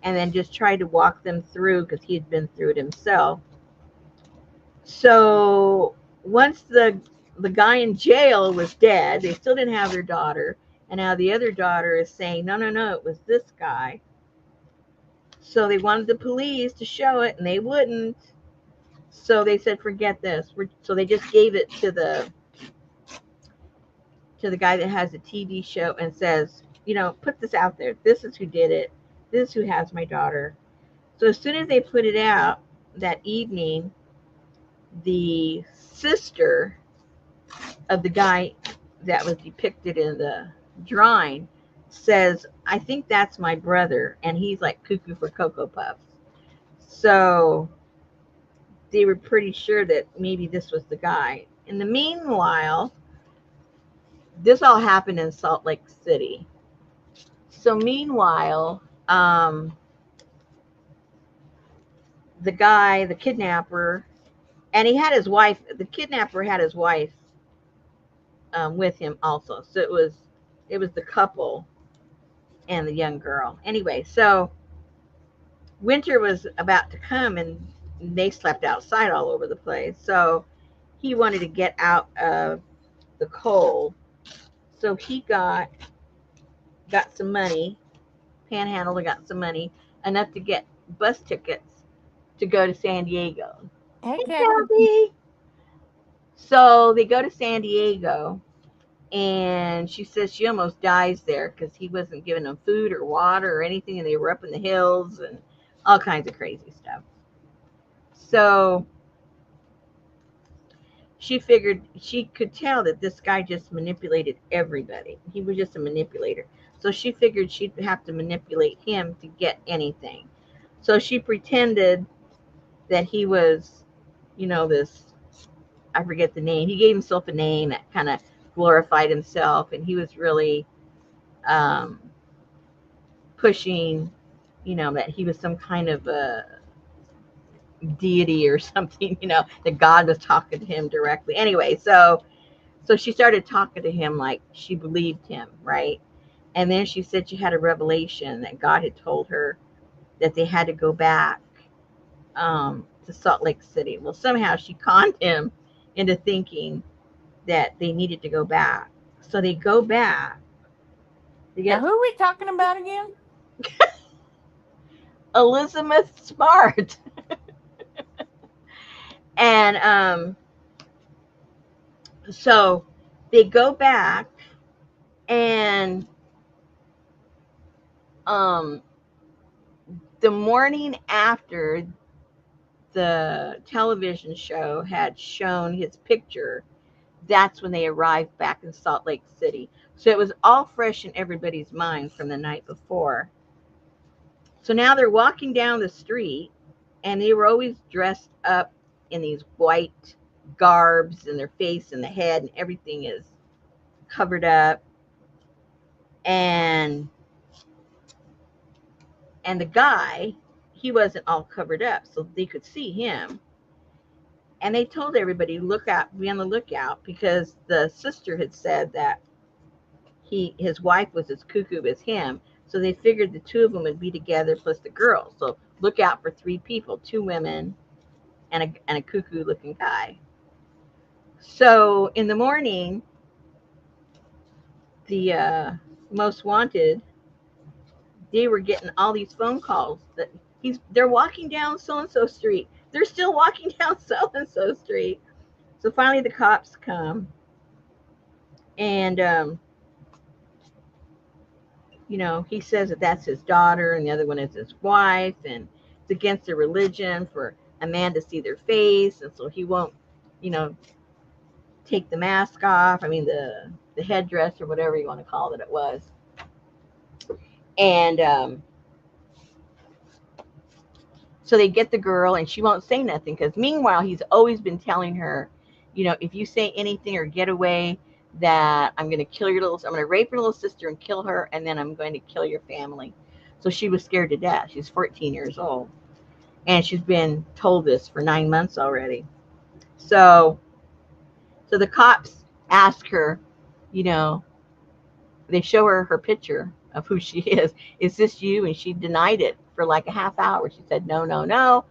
then just tried to walk them through because he had been through it himself. So once the guy in jail was dead, they still didn't have their daughter, and now the other daughter is saying, no, no, no, it was this guy. So they wanted the police to show it, and they wouldn't. So they said, forget this. So they just gave it to the guy that has a TV show and says, put this out there. This is who did it. This is who has my daughter. So as soon as they put it out that evening, the sister of the guy that was depicted in the drawing says, I think that's my brother. And he's like cuckoo for Cocoa Puffs. So they were pretty sure that maybe this was the guy. In the meanwhile, this all happened in Salt Lake City. So meanwhile, the kidnapper, and he had his wife. The kidnapper had his wife with him also. So it was the couple and the young girl. Anyway, so winter was about to come, and they slept outside all over the place. So he wanted to get out of the cold. So he got some money, panhandled and got some money, enough to get bus tickets to go to San Diego. Hey, Hey, Kathy. Kathy. So they go to San Diego, and she says she almost dies there because he wasn't giving them food or water or anything, and they were up in the hills and all kinds of crazy stuff. So she figured she could tell that this guy just manipulated everybody. He was just a manipulator. So she figured she'd have to manipulate him to get anything. So she pretended that he was, this, I forget the name. He gave himself a name that kind of glorified himself, and he was really um, pushing, that he was some kind of a deity or something, that God was talking to him directly. Anyway, so she started talking to him like she believed him, right? And then she said she had a revelation that God had told her that they had to go back to Salt Lake City. Well, somehow she conned him into thinking that they needed to go back. So they go back. They Now, get who are we talking about again? Elizabeth Smart, and so they go back, and um, the morning after the television show had shown his picture, that's when they arrived back in Salt Lake City. So it was all fresh in everybody's mind from the night before. So now they're walking down the street, and they were always dressed up in these white garbs, and their face and the head and everything is covered up. And the guy, he wasn't all covered up, so they could see him. And they told everybody, look out, be on the lookout, because the sister had said that his wife was as cuckoo as him. So they figured the two of them would be together plus the girl. So look out for three people, two women and a cuckoo looking guy. So in the morning, the most wanted, they were getting all these phone calls that they're walking down so and so street. They're still walking down so and so street. So finally the cops come, and he says that that's his daughter and the other one is his wife, and it's against their religion for a man to see their face, and so he won't, you know, take the mask off. I mean the headdress or whatever you want to call it was. And so they get the girl, and she won't say nothing because meanwhile he's always been telling her, if you say anything or get away, that I'm going to I'm going to rape your little sister and kill her, and then I'm going to kill your family. So she was scared to death. She's 14 years old, and she's been told this for 9 months already. So the cops ask her, you know, they show her her picture of who she is. Is this you? And she denied it for like a half hour. She said, no, no, no.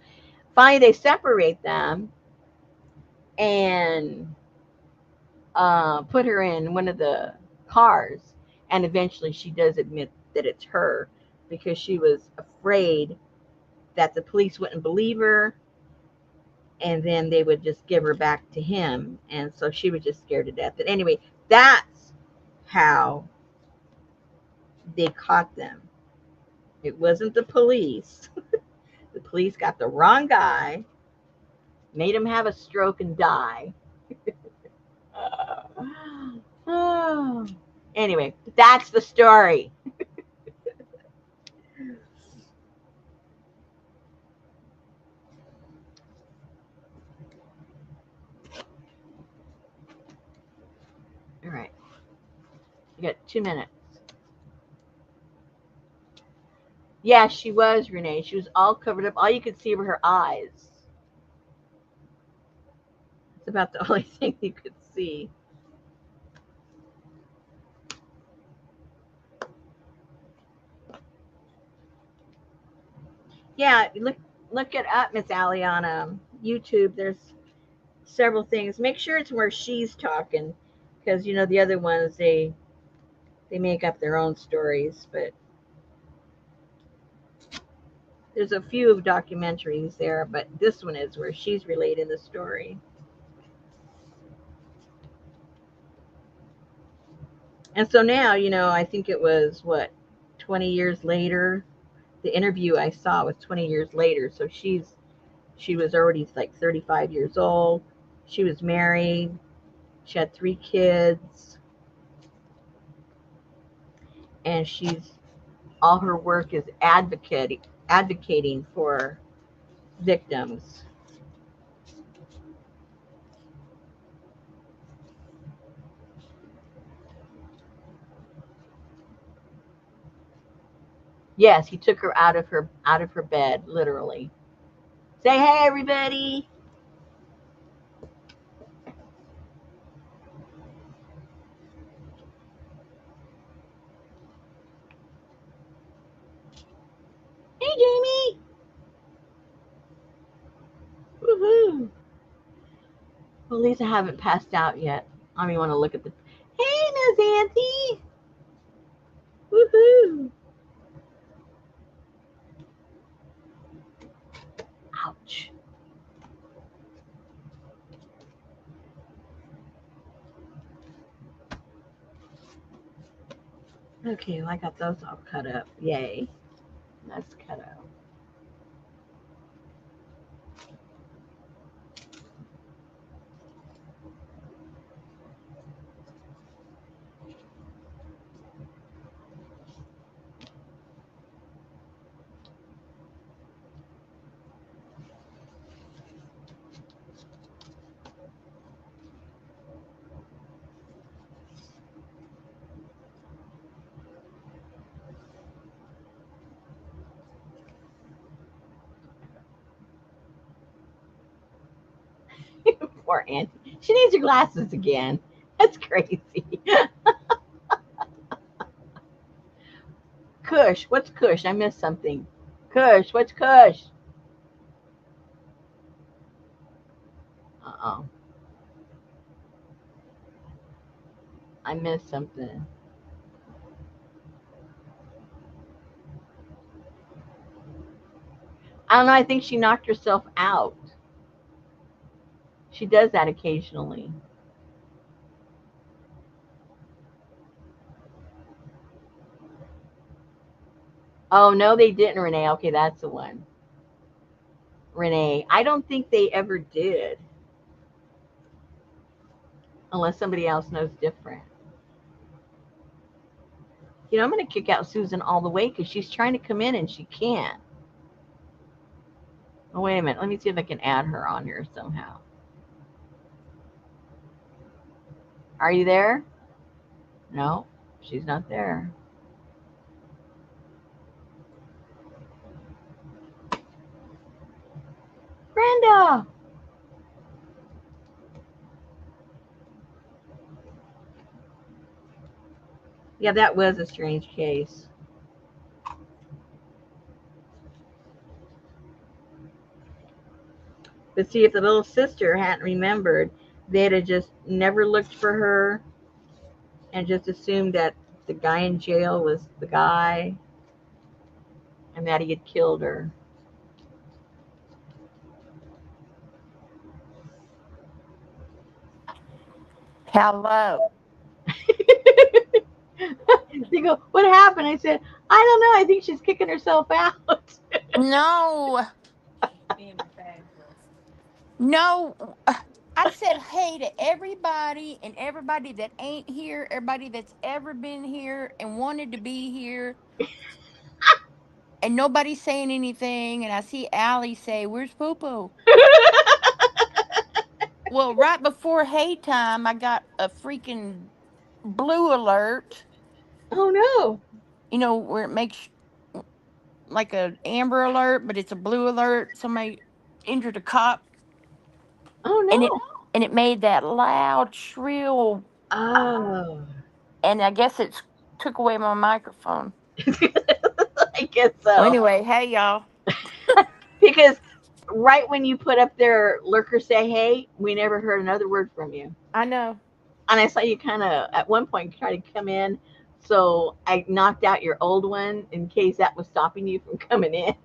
Finally, they separate them and put her in one of the cars. And eventually, she does admit that it's her because she was afraid that the police wouldn't believe her, and then they would just give her back to him. And so she was just scared to death. But anyway, that's how they caught them. It wasn't the police. The police got the wrong guy, made him have a stroke and die. Anyway, that's the story. All right, you got 2 minutes. Yeah, she was, Renee. She was all covered up. All you could see were her eyes. It's about the only thing you could see. Yeah, look it up, Miss Allie, on YouTube. There's several things. Make sure it's where she's talking, because the other ones they make up their own stories. But there's a few of documentaries there, but this one is where she's relating the story. And so now, I think it was what, 20 years later. The interview I saw was 20 years later. So she was already like 35 years old. She was married. She had 3 kids, and she's all her work is advocating for victims. Yes, he took her out of her bed, literally. Say hey, everybody. Hey, Jamie. Woohoo. Well, at least I haven't passed out yet. I don't even want to look at the. Hey, Miss Auntie. Woohoo. Ouch. Okay, well, I got those all cut up. Yay. That's cut up. Poor Auntie. She needs her glasses again. That's crazy. Kush. What's Kush? I missed something. Kush. What's Kush? Uh-oh. I missed something. I don't know. I think she knocked herself out. She does that occasionally. Oh, no, they didn't, Renee. Okay, that's the one. Renee. I don't think they ever did, unless somebody else knows different. I'm going to kick out Susan all the way because she's trying to come in and she can't. Oh, wait a minute. Let me see if I can add her on here somehow. Are you there? No, she's not there. Brenda! Yeah, that was a strange case. But see, if the little sister hadn't remembered, they'd have just never looked for her and just assumed that the guy in jail was the guy and that he had killed her. Hello. They go, "What happened?" I said, "I don't know. I think she's kicking herself out." No. No. I said hey to everybody and everybody that ain't here, everybody that's ever been here and wanted to be here, and nobody's saying anything. And I see Allie say, "Where's Popo?" Well, right before hay time, I got a freaking blue alert. Oh no. Where it makes like a amber alert, but it's a blue alert. Somebody injured a cop, Oh and it no. and it made that loud, shrill, Oh. and I guess it's took away my microphone. I guess Well, so. anyway, hey y'all. Because right when you put up there, lurker say hey, we never heard another word from you. I know. And I saw you kind of at one point try to come in. So I knocked out your old one in case that was stopping you from coming in.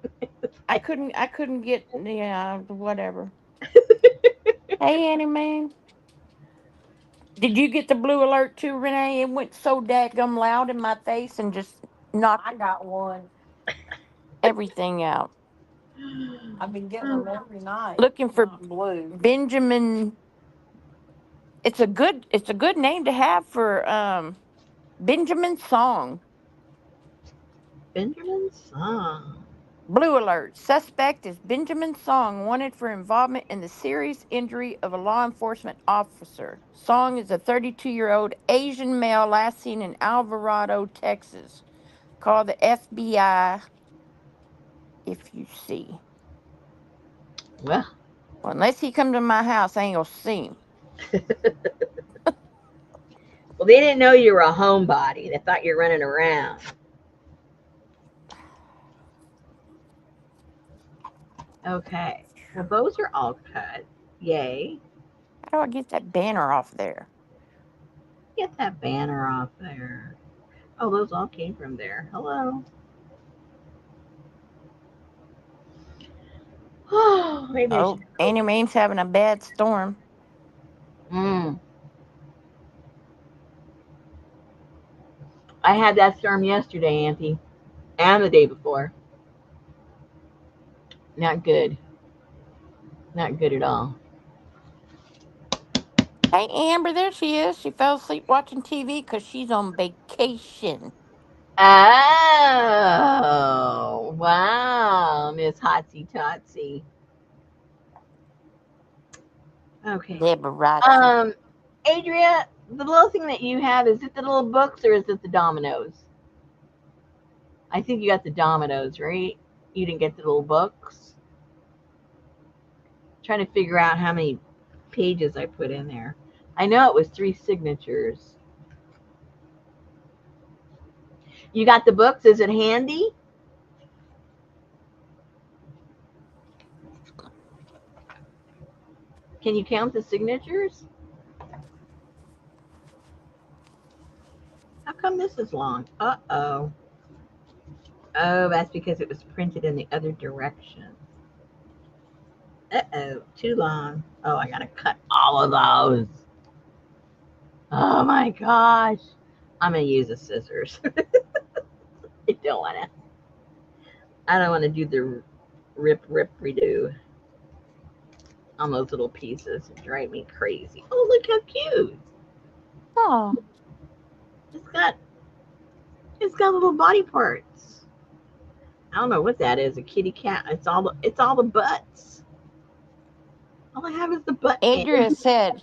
I couldn't get, yeah, whatever. Hey Annie man. Did you get the blue alert too, Renee? It went so dadgum loud in my face and just knocked I got one. Everything out. I've been getting them every night. Looking for blue. Benjamin. It's a good name to have for Benjamin Song. Benjamin Song. Blue alert. Suspect is Benjamin Song, wanted for involvement in the serious injury of a law enforcement officer. Song is a 32-year-old Asian male last seen in Alvarado, Texas. Call the FBI if you see. Well, Well, unless he come to my house, I ain't gonna see him. well, they didn't know you were a homebody. They thought you were running around. Okay. Well, those are all cut. Yay. How do I get that banner off there? Get that banner off there. Oh, those all came from there. Hello. Oh, maybe I should Oh, go. Annie Mae's having a bad storm. Mm. I had that storm yesterday, Auntie, and the day before. Not good. Not good at all. Hey, Amber, there she is. She fell asleep watching TV because she's on vacation. Oh, wow, Miss Hotsy Totsy. Okay. Liberace. Um, Adria, the little thing that you have, is it the little books or is it the dominoes? I think you got the dominoes, right? You didn't get the little books. Trying to figure out how many pages I put in there. I know it was 3 signatures. You got the books? Is it handy? Can you count the signatures? How come this is long? Uh oh. Oh, that's because it was printed in the other direction. Uh oh, too long. Oh, I gotta cut all of those. Oh my gosh. I'm gonna use the scissors. I don't wanna. I don't wanna do the rip redo on those little pieces. It drive me crazy. Oh, look how cute. Oh, It's got it's got little body parts. I don't know what that is. A kitty cat. It's all the butts. All I have is the butt Adria end. said,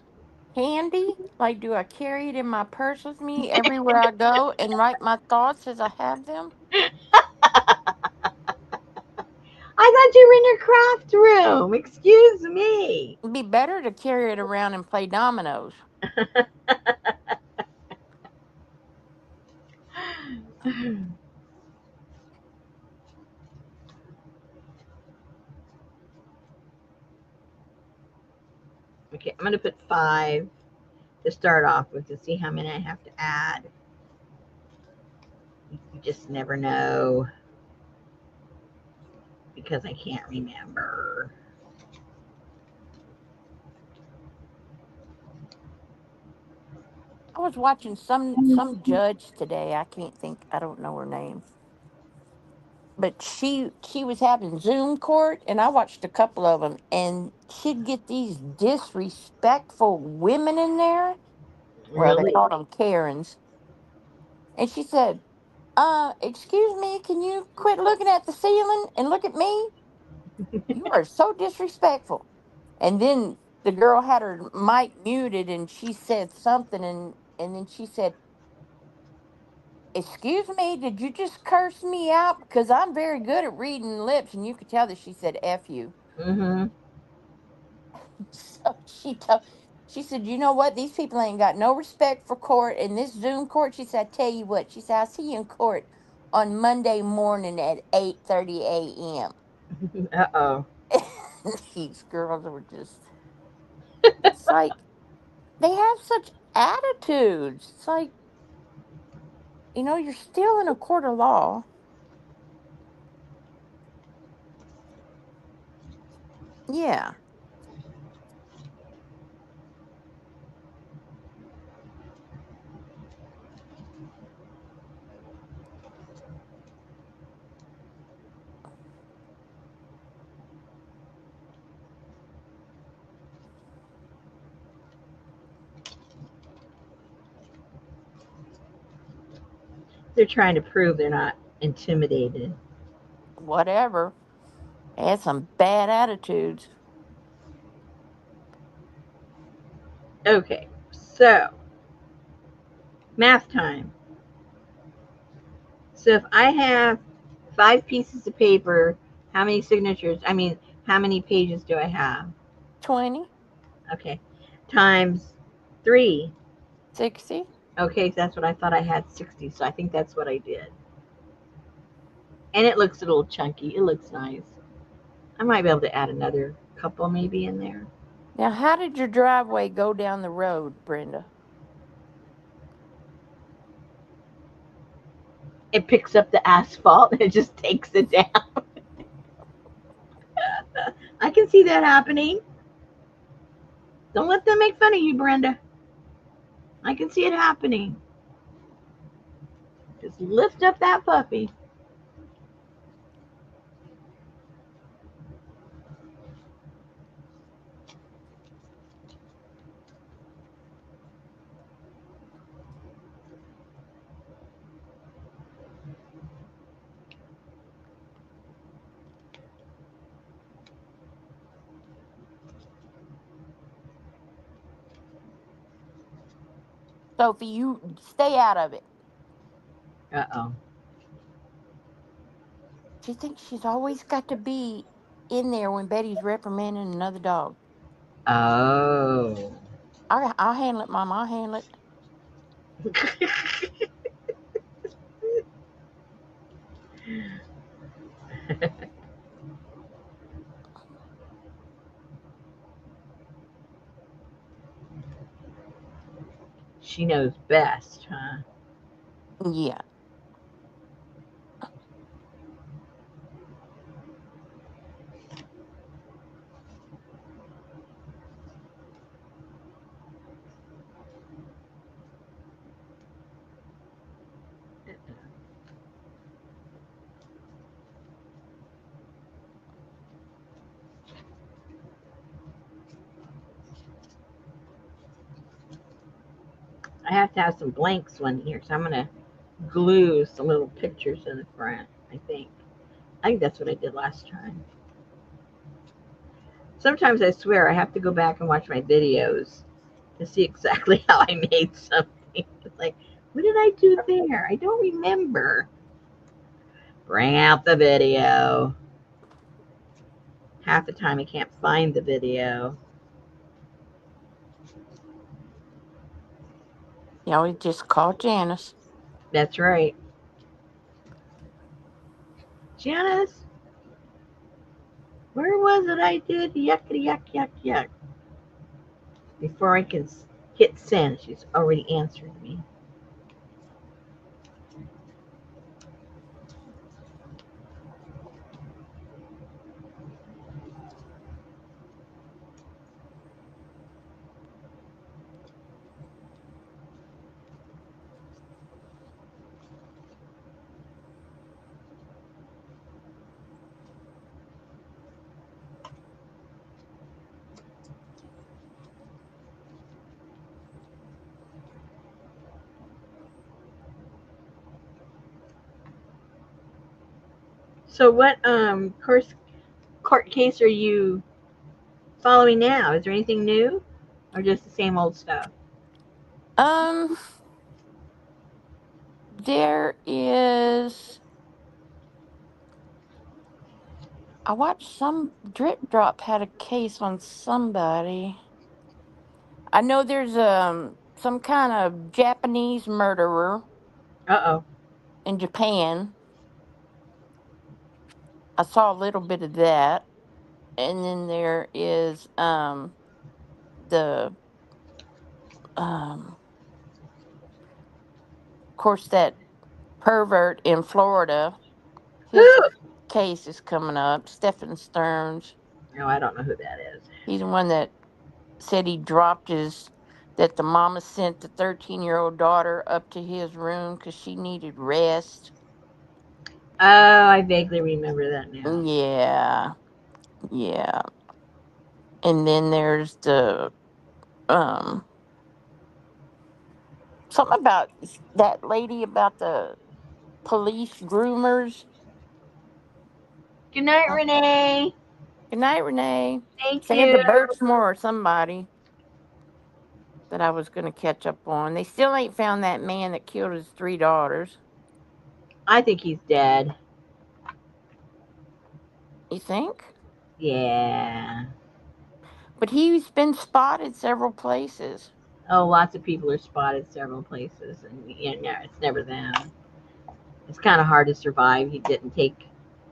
handy? Like, do I carry it in my purse with me everywhere I go and write my thoughts as I have them? I thought you were in your craft room. Excuse me. It'd be better to carry it around and play dominoes. Okay, I'm gonna put 5 to start off with to see how many I have to add. You just never know because I can't remember. I was watching some judge today. I can't think. I don't know her name, but she was having Zoom court, and I watched a couple of them, and she'd get these disrespectful women in there. Well, they Really? called them Karens, and she said, excuse me, can you quit looking at the ceiling and look at me? You are so disrespectful." And then the girl had her mic muted, and she said something, and then she said, "Excuse me, did you just curse me out? Because I'm very good at reading lips." And you could tell that she said F you. Mm-hmm. So she said, "You know what? These people ain't got no respect for court. In this Zoom court," she said, "I tell you what," she said, "I'll see you in court on Monday morning at 8:30 a.m." Uh-oh. These girls were just, it's like, they have such attitudes. It's like, you're still in a court of law. Yeah. They're trying to prove they're not intimidated. Whatever. They had some bad attitudes. Okay, so math time. So if I have 5 pieces of paper, how many signatures? I mean, How many pages do I have? 20, Okay. Times 3. 60. Okay, so that's what I thought I had 60. So I think that's what I did. And it looks a little chunky. It looks nice. I might be able to add another couple maybe in there. Now, how did your driveway go down the road, Brenda? It picks up the asphalt and it just takes it down. I can see that happening. Don't let them make fun of you, Brenda. I can see it happening. Just lift up that puppy. Sophie, you stay out of it. Uh oh. She thinks she's always got to be in there when Betty's reprimanding another dog. Oh. I'll handle it, Mom. I'll handle it. She knows best, huh? Yeah. I have to have some blanks one here, so I'm gonna glue some little pictures in the front. I think that's what I did last time. Sometimes I swear I have to go back and watch my videos to see exactly how I made something. It's like, what did I do there? I don't remember. Bring out the video. Half the time I can't find the video. You always just call Janice. That's right. Janice, where was it I did yuck, yuck, yuck, yuck? Before I can hit send, she's already answered me. So what court case are you following now? Is there anything new, or just the same old stuff? Um, there is. I watched some drip drop had a case on somebody. I know there's some kind of Japanese murderer Uh oh. in Japan. I saw a little bit of that. And then there is the of course that pervert in Florida. Who? His case is coming up. Stephen Stearns. No, I don't know who that is. He's the one that said he dropped his that the mama sent the 13-year-old daughter up to his room because she needed rest. Oh, I vaguely remember that now. Yeah, yeah. And then there's the um something about that lady about the police groomers. Good night, Uh, Renee. Good night, Renee. Thank you. Sandra Birchmore or somebody that I was going to catch up on. They still ain't found that man that killed his three daughters. I think he's dead. You think? Yeah. But he's been spotted several places. Oh, lots of people are spotted several places, and it's never them. It's kind of hard to survive. He didn't take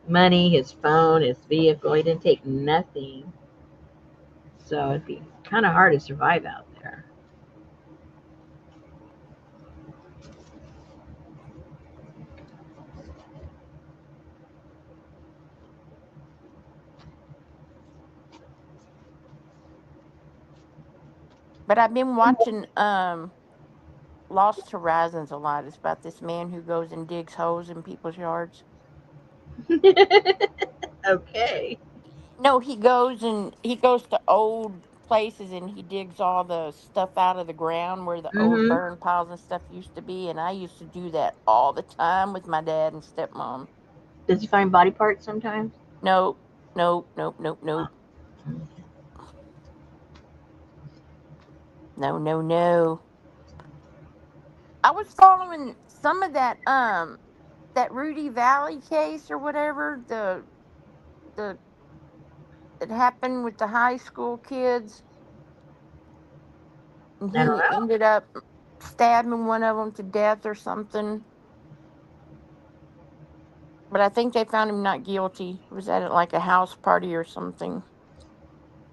money, his phone, his vehicle. He didn't take nothing. So it'd be kind of hard to survive out there. But I've been watching Lost Horizons a lot. It's about this man who goes and digs holes in people's yards. Okay. No, he goes to old places and he digs all the stuff out of the ground where the old Mm-hmm. burn piles and stuff used to be. And I used to do that all the time with my dad and stepmom. Does he find body parts sometimes? Nope, nope, nope, nope, Oh, nope. No, no, no. I was following some of that Rudy Valley case or whatever, the that happened with the high school kids, and I don't he ended up stabbing one of them to death or something. But I think they found him not guilty. It was at like a house party or something.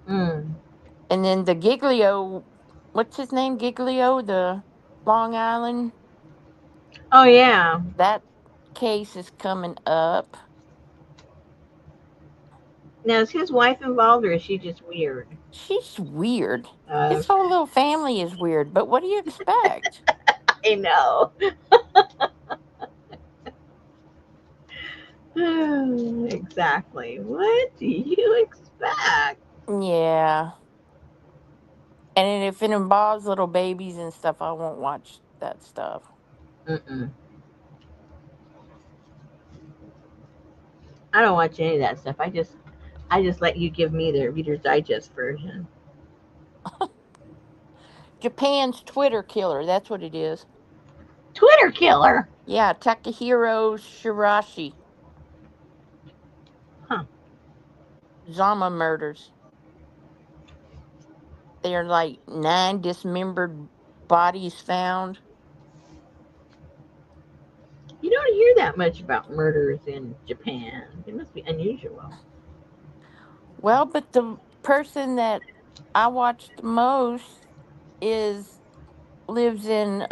know. Mm. And then the Giglio, what's his name? Giglio, the Long Island. Oh yeah. That case is coming up. Now is his wife involved, or is she just weird? She's weird. His whole Okay. little family is weird. But what do you expect? I know. Exactly. What do you expect? Yeah. And then if it involves little babies and stuff, I won't watch that stuff. Mm-mm. I don't watch any of that stuff. I just let you give me the Reader's Digest version. Japan's Twitter killer. That's what it is. Twitter killer. Yeah, Takahiro Shirashi. Huh. Zama murders. There are like 9 dismembered bodies found. You don't hear that much about murders in Japan. It must be unusual. Well, but the person that I watch the most is lives in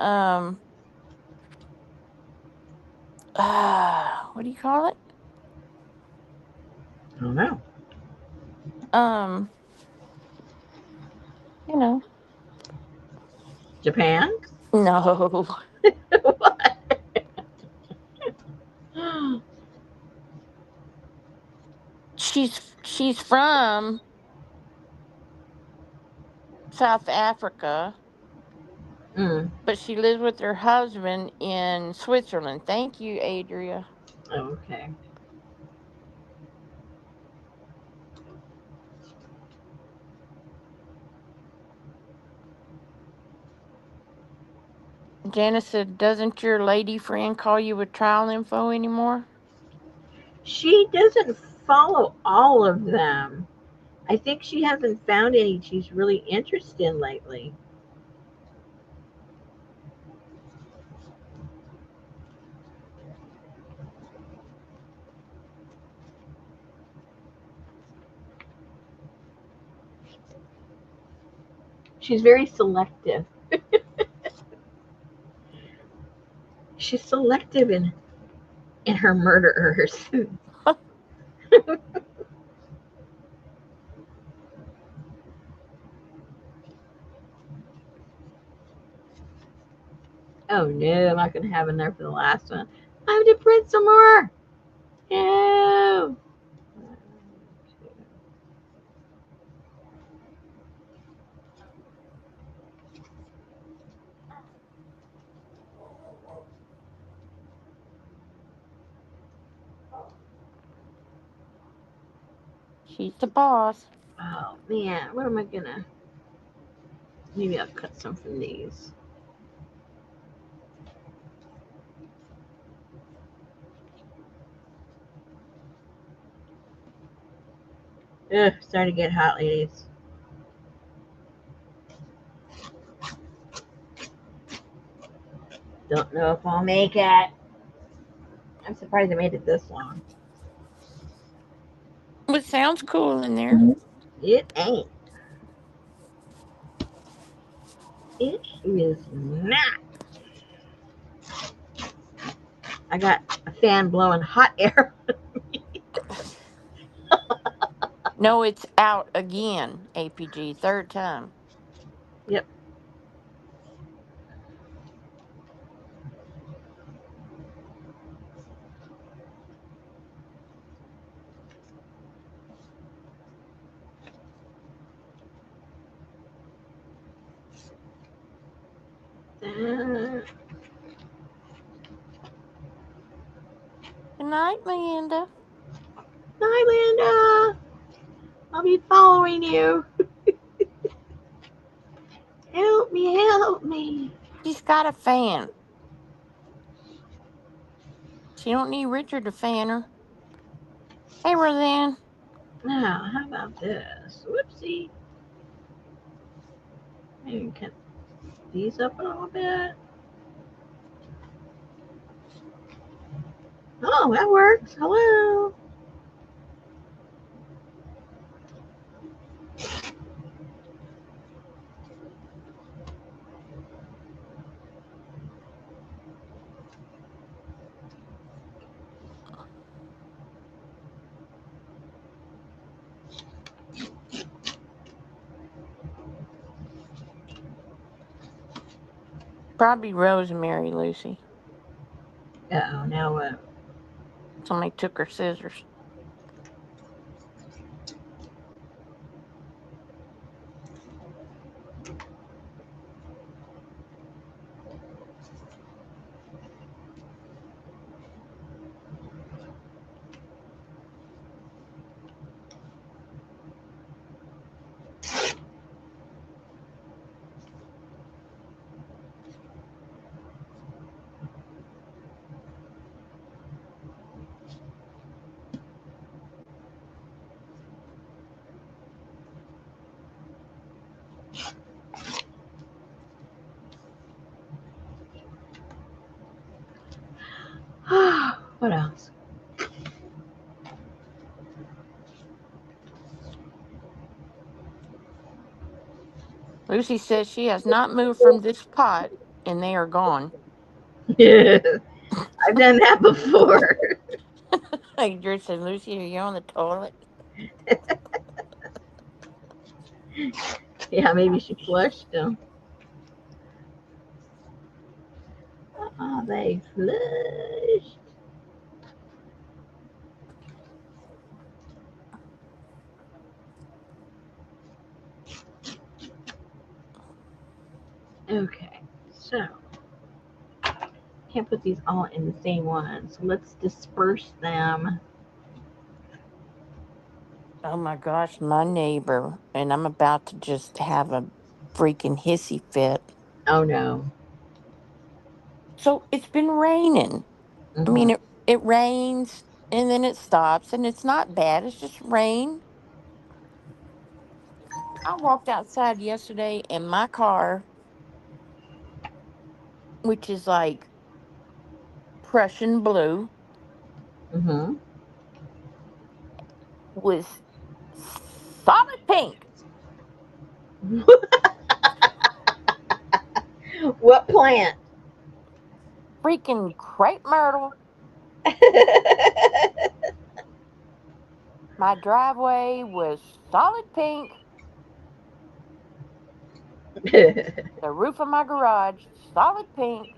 what do you call it? I don't know. Um, you know. Japan? No. What? She's from South Africa, Mm. but she lives with her husband in Switzerland. Thank you, Adria. Okay. Janice said, "Doesn't your lady friend call you with trial info anymore?" She doesn't follow all of them. I think she hasn't found any she's really interested in lately. She's very selective. She's selective in her murderers. Oh no, I'm not gonna have enough for the last one. I have to print some more. No. She's the boss. Oh man, what am I gonna? Maybe I'll cut some from these. Ugh, starting to get hot, ladies. Don't know if I'll make it. I'm surprised I made it this long. It sounds cool in there. It ain't. It is not. I got a fan blowing hot air. No, it's out again, APG, third time. Yep. Night, Good night, Melinda. Linda. I'll be following you. Help me, help me. She's got a fan. She don't need Richard to fan her. Hey, Roseanne. Now, how about this? Whoopsie. Maybe we can these up a little bit. Oh, that works. Hello. Probably Rosemary, Lucy. Uh oh, now what? Somebody took her scissors. What else? Lucy says she has not moved from this pot, and they are gone. I've done that before. Like Drew said, Lucy, are you on the toilet? Yeah, maybe she flushed them. Oh, they flushed. Okay, so can't put these all in the same one. So let's disperse them. Oh my gosh, my neighbor, and I'm about to just have a freaking hissy fit. Oh no. So it's been raining. I Hmm. mean, it rains and then it stops, and it's not bad. It's just rain. I walked outside yesterday, and my car, which is like Prussian blue, Hmm. was solid pink. What plant? Freaking crepe myrtle. My driveway was solid pink. The roof of my garage, solid pink.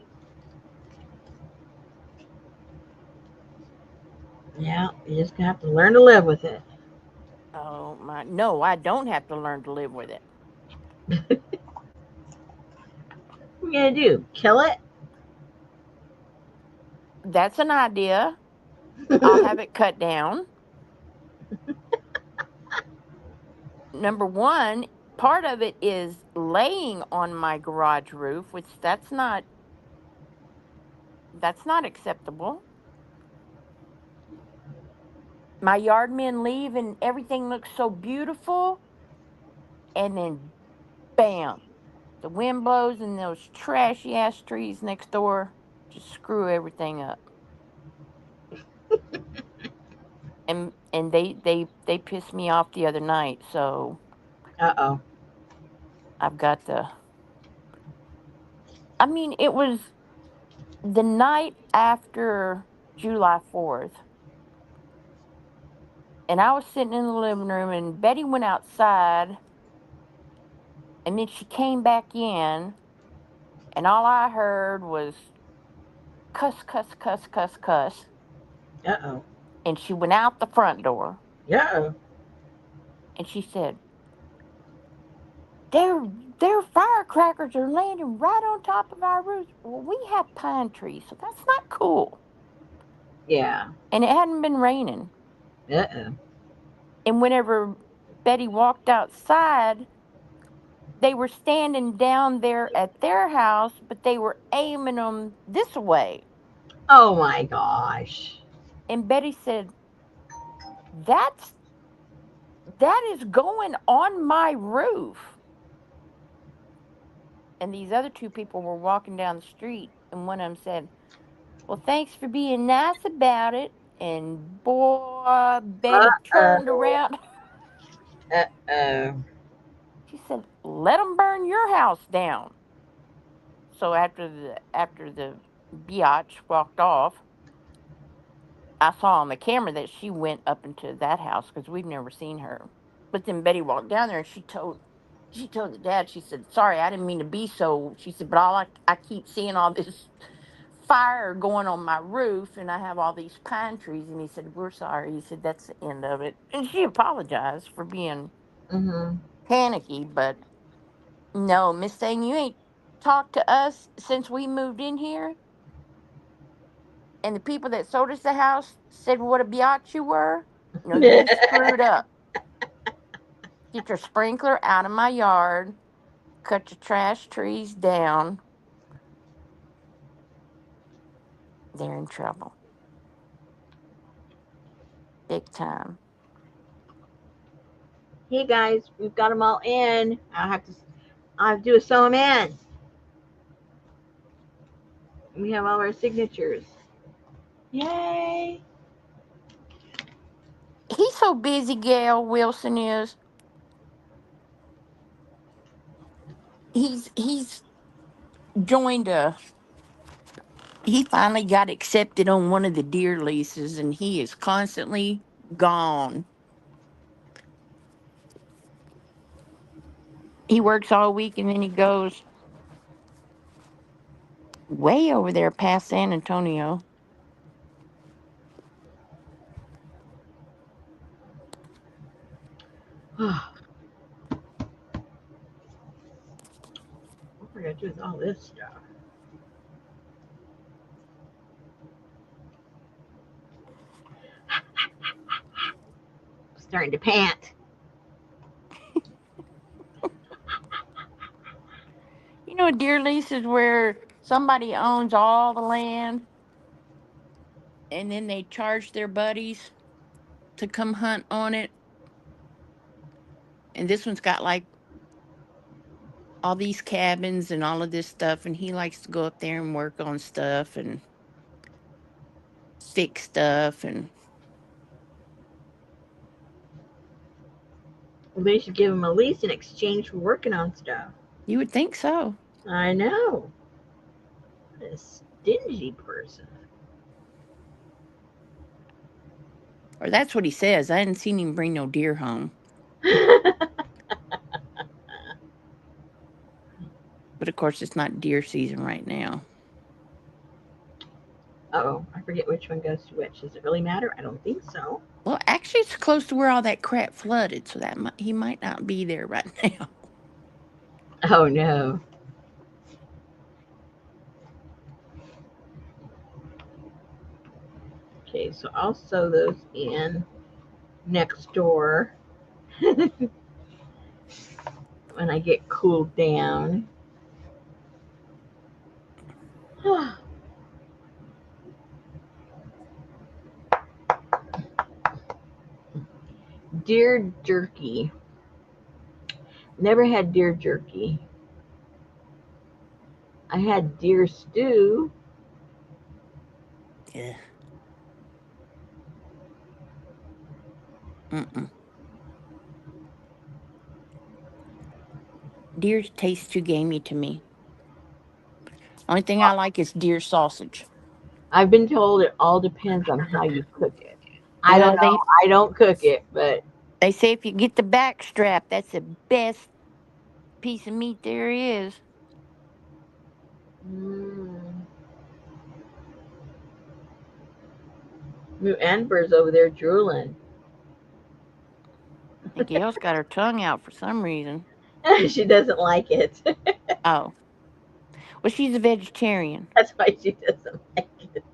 Yeah, you just have to learn to live with it. Oh my, no, I don't have to learn to live with it. What are you gonna do? Kill it? That's an idea. I'll have it cut down. Number one, part of it is laying on my garage roof, which that's not acceptable. My yard men leave and everything looks so beautiful. And then, bam, the wind blows and those trashy ass trees next door just screw everything up. And they pissed me off the other night. So Uh-oh. I've got the. I mean, it was the night after July 4th, and I was sitting in the living room, and Betty went outside, and then she came back in, and all I heard was cuss, cuss, cuss, cuss, cuss. Uh-oh. And she went out the front door, Uh-oh. and she said, "Their their firecrackers are landing right on top of our roof." Well, we have pine trees, so that's not cool. Yeah. And it hadn't been raining. Uh-oh. And whenever Betty walked outside, they were standing down there at their house, but they were aiming them this way. Oh my gosh. And Betty said, "That's that is going on my roof." And these other two people were walking down the street, and one of them said, "Well, thanks for being nice about it." And boy, Betty turned Uh-oh. around. Uh-oh. She said, "Let them burn your house down." So after the biatch walked off, I saw on the camera that she went up into that house because we've never seen her. But then Betty walked down there and she told the dad, she said, "Sorry, I didn't mean to be so." She said, "But I keep seeing all this fire going on my roof and I have all these pine trees." And he said, "We're sorry." He said, "That's the end of it." And she apologized for being Mm-hmm. panicky, but no, Miss Thing, you ain't talked to us since we moved in here. And the people that sold us the house said what a biatch you were. No, you screwed up. Get your sprinkler out of my yard, cut your trash trees down. They're in trouble. Big time. Hey guys, we've got them all in. I have to do a sew them in. We have all our signatures. Yay. He's so busy, Gail Wilson is. He's joined a he finally got accepted on one of the deer leases and he is constantly gone. He works all week and then he goes way over there past San Antonio. What we're gonna do is all this stuff. Starting to pant. You know, a deer lease is where somebody owns all the land and then they charge their buddies to come hunt on it. And this one's got like all these cabins and all of this stuff. And he likes to go up there and work on stuff and fix stuff. And Well, they should give him a lease in exchange for working on stuff. you would think so. I know. What a stingy person. Or that's what he says. I hadn't seen him bring no deer home. But of course, it's not deer season right now. Oh, I forget which one goes to which. Does it really matter? I don't think so. Well, actually, it's close to where all that crap flooded, so he might not be there right now. Oh no. Okay, so I'll sew those in next door when I get cooled down. Deer jerky. Never had deer jerky. I had deer stew. Yeah. Mm-mm. Deer tastes too gamey to me. Only thing I like is deer sausage. I've been told it all depends on how you cook it. I don't Well, know. I don't cook it, but they say if you get the back strap, that's the best piece of meat there is. mm, New Amber's over there drooling. And Gail's got her tongue out for some reason. She doesn't like it. Oh, well, she's a vegetarian. That's why she doesn't like it.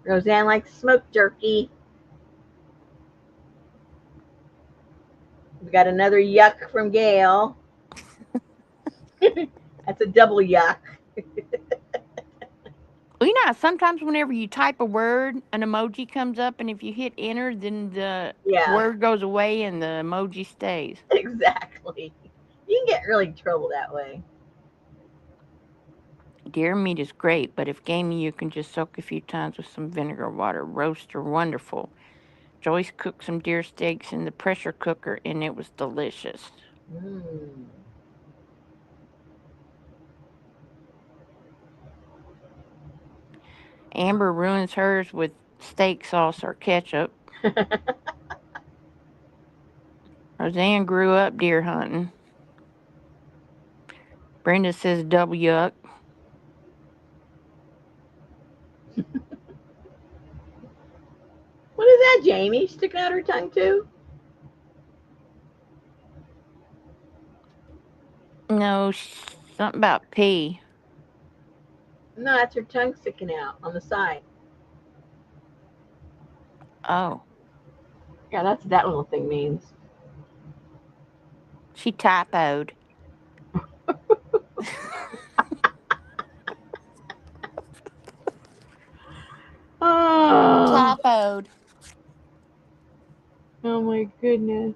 Roseanne likes smoked jerky. We got another yuck from Gail. That's a double yuck. Well, you know, sometimes whenever you type a word, an emoji comes up, and if you hit enter, then the Yeah, word goes away and the emoji stays. exactly. You can get really in trouble that way. Deer meat is great, but if gamey, you can just soak a few times with some vinegar water. Roast are wonderful. Joyce cooked some deer steaks in the pressure cooker, and it was delicious. Mm. Amber ruins hers with steak sauce or ketchup. Roseanne grew up deer hunting. Brenda says double yuck. What is that, Jamie? Sticking out her tongue too? No, something about pee. No, that's her tongue sticking out on the side. Oh, Yeah, that's what that little thing means. she typoed. Oh, Typoed. oh my goodness.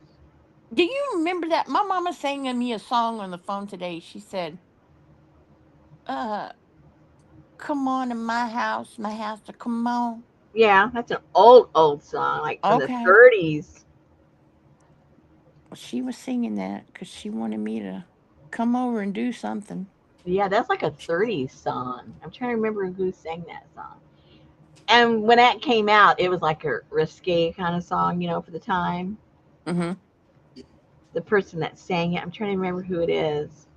Do you remember that? My mama sang me a song on the phone today. She said, uh, come on in my house to come on. Yeah, that's an old, old song, like from the Okay. 30s. Well, she was singing that because she wanted me to come over and do something. Yeah, that's like a 30s song. I'm trying to remember who sang that song. And when that came out, it was like a risque kind of song, for the time. Mm-hmm. The person that sang it, I'm trying to remember who it is.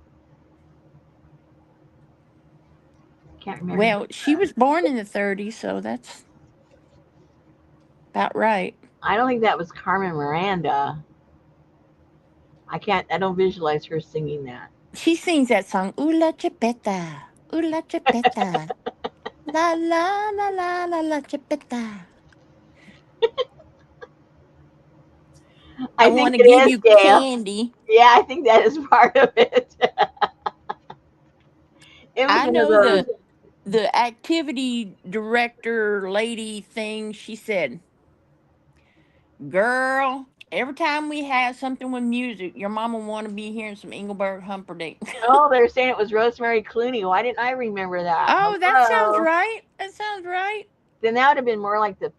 Can't remember who. Well, she was born in the 30s, so that's about right. I don't think that was Carmen Miranda. I don't visualize her singing that. She sings that song, Ooh la chipeta, ooh la chipeta, la la la la la la chipeta. I I think want to it give is, you Gail. candy. Yeah, I think that is part of it. It was I one of know those. the activity director lady thing. She said, "Girl, every time we have something with music, your mama want to be hearing some Engelbert Humperdinck." Oh, they were saying it was Rosemary Clooney. Why didn't I remember that? Oh, that sounds Hello. right. That sounds right. Then that would have been more like the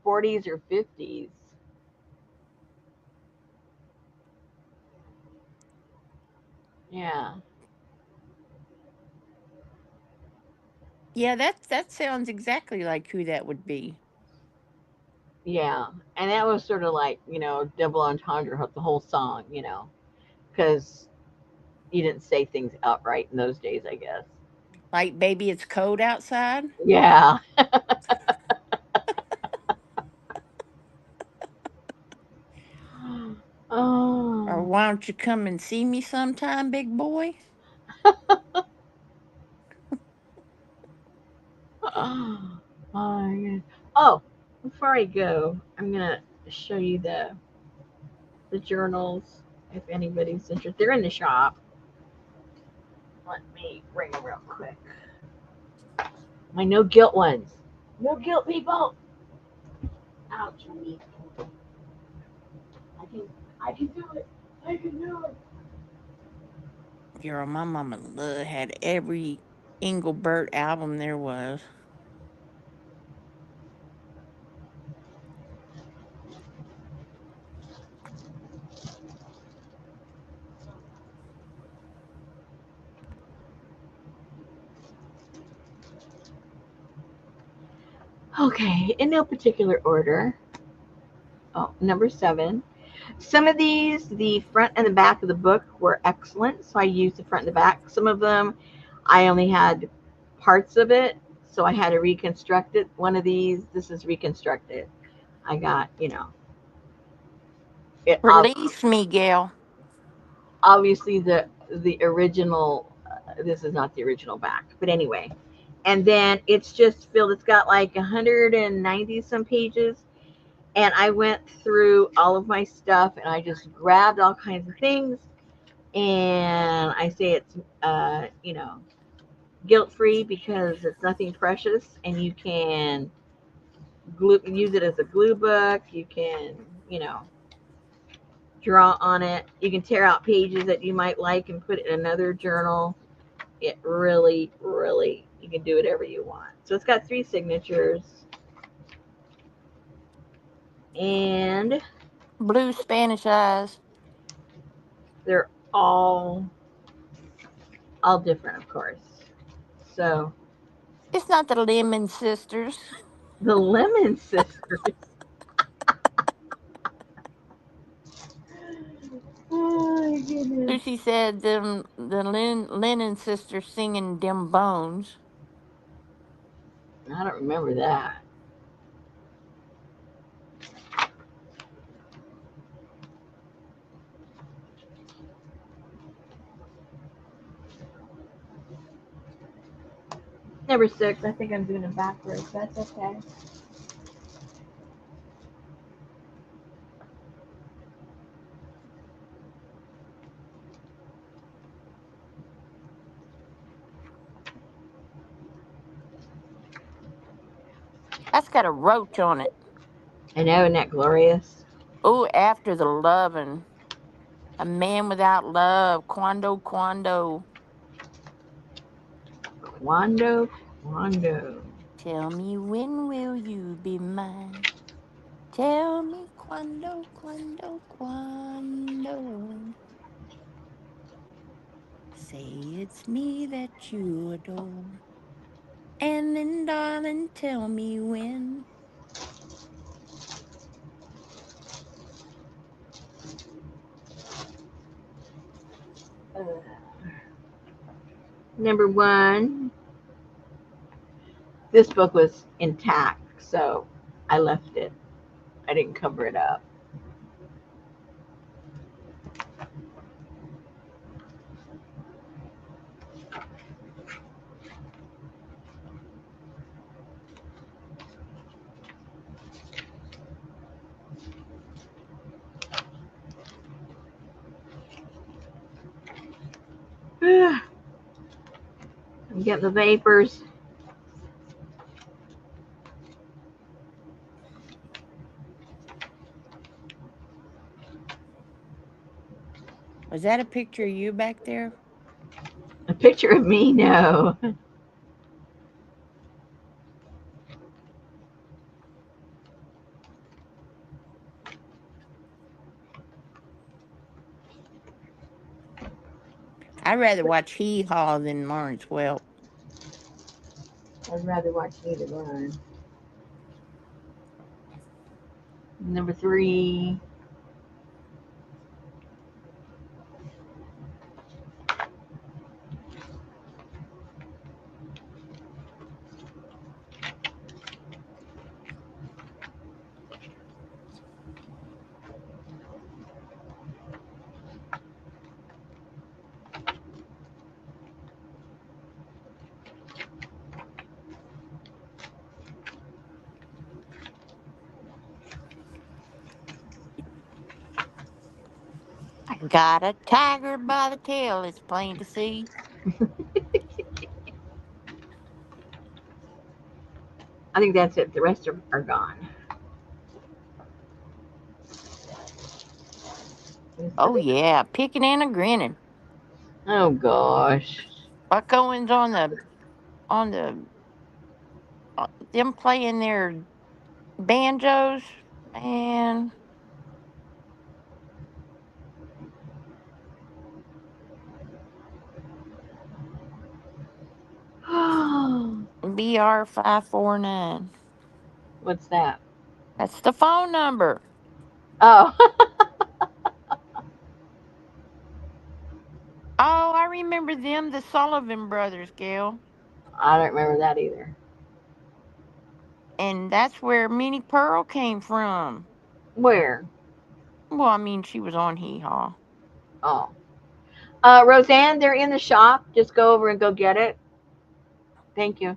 40s or 50s. Yeah, Yeah, that sounds exactly like who that would be. yeah. And that was sort of like, double entendre, the whole song, because you didn't say things outright in those days, I guess. Like, baby, it's cold outside. Yeah. Or Oh. why don't you come and see me sometime, big boy? Oh, my God. Oh, before I go, I'm gonna show you the journals if anybody's interested. They're in the shop. Let me bring them real quick. My no guilt ones. No guilt, people. Ouch. I can do it. I can do it. Girl, my mama had every Engelbert album there was. Okay, in no particular order. Oh, number 7. Some of these, the front and the back of the book were excellent, so I used the front and the back. Some of them, I only had parts of it, so I had to reconstruct it. One of these, this is reconstructed. I got, it Release me, gal. obviously the original. This is not the original back, but anyway. And then it's just filled. It's got like 190 some pages, and I went through all of my stuff and I just grabbed all kinds of things. And I say it's, guilt free because it's nothing precious, and you can use it as a glue book. You can, you know, draw on it. You can tear out pages that you might like and put it in another journal. It really, really, you can do whatever you want. So it's got 3 signatures, and Blue Spanish eyes. they're all different, of course. So It's not the Lemon Sisters. the Lemon Sisters. Oh my goodness. Lucy said them the Lennon sisters singing "Dem Bones." I don't remember that. Number 6. I think I'm doing it backwards. That's okay. That's got a roach on it. I know, isn't that glorious? Oh, after the lovin'. A man without love. Quando, quando. Quando, quando. Tell me when will you be mine? Tell me quando, quando, quando. Say it's me that you adore. And then, darling, tell me when. Uh, Number 1. This book was intact, so I left it. I didn't cover it up. I'm getting the vapors. Was that a picture of you back there? A picture of me? No. I'd rather watch Hee Haw than Lawrence Welk. I'd rather watch either one. Number 3. I got a tiger by the tail, it's plain to see. I think that's it. The rest are gone. You Oh silly. yeah, picking and a grinning. Oh gosh. Buck Owens on the them playing their banjos, man. BR549. What's that? That's the phone number. Oh, Oh, I remember them, the Sullivan Brothers, Gail. I don't remember that either. And that's where Minnie Pearl came from. Where? Well, I mean, she was on Hee Haw. Oh. Roseanne, they're in the shop. Just go over and go get it. Thank you.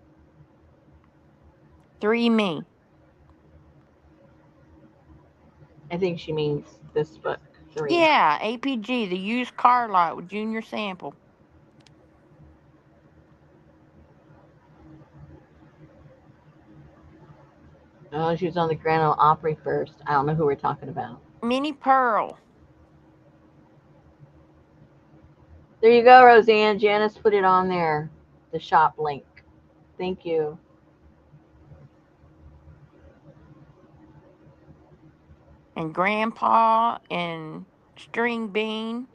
Three Me. I think she means this book three. Yeah, APG, the used car lot with Junior Sample. Oh, she was on the Grand Ole Opry first. I don't know who we're talking about. Minnie Pearl. There you go, Roseanne. Janice put it on there. The shop link. Thank you. And Grandpa and String Bean.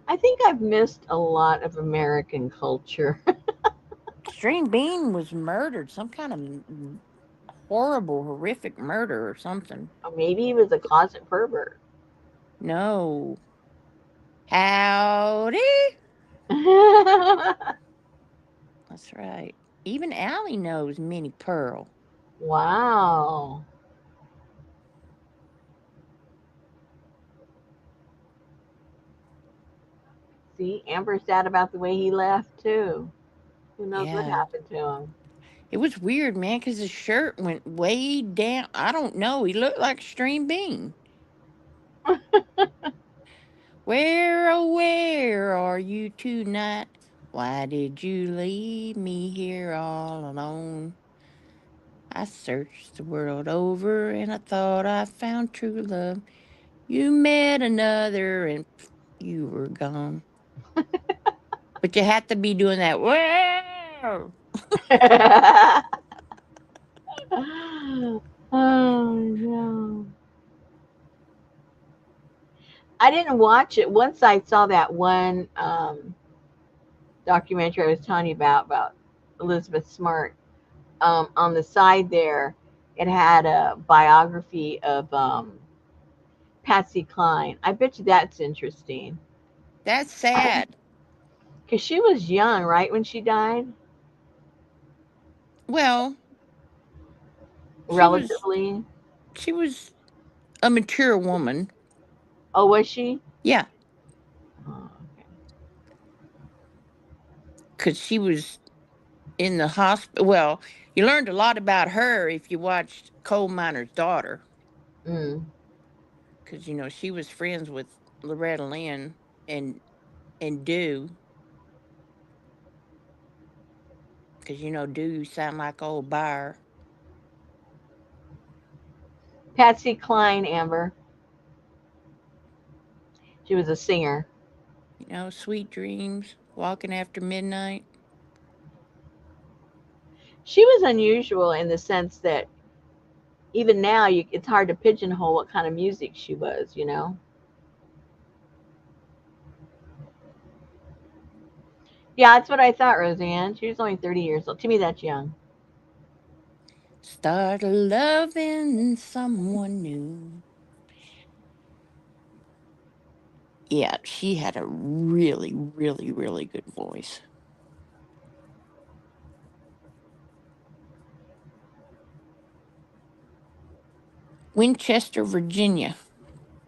I think I've missed a lot of American culture. String Bean was murdered. Some kind of horrible, horrific murder or something. Maybe he was a closet pervert. No. Howdy. That's right. Even Allie knows Minnie Pearl. Wow. See, Amber's sad about the way he left too. Who knows what Yeah. happened to him? It was weird, man, because his shirt went way down. I don't know. He looked like String Bean. Where, oh, where are you tonight? Why did you leave me here all alone? I searched the world over and I thought I found true love. You met another and you were gone. But you have to be doing that. Wow. Oh no. I didn't watch it. Once I saw that one documentary I was telling you about Elizabeth Smart, on the side there, it had a biography of Patsy Cline. I bet you that's interesting. That's sad. Because she was young, right, when she died? Well, she was Relatively. she was a mature woman. Oh, was she? Yeah, Oh, because she was in the hospital. Well, you learned a lot about her if you watched Coal Miner's Daughter, okay. Mm. because she was friends with Loretta Lynn and Do, because Do sound like old Byre. Patsy Cline, Amber. She was a singer. Sweet dreams, walking after midnight. She was unusual in the sense that even now it's hard to pigeonhole what kind of music she was. Yeah, that's what I thought, Roseanne. She was only 30 years old. To me, that's young. Start loving someone new. Yeah, she had a really, really, really good voice. Winchester, Virginia.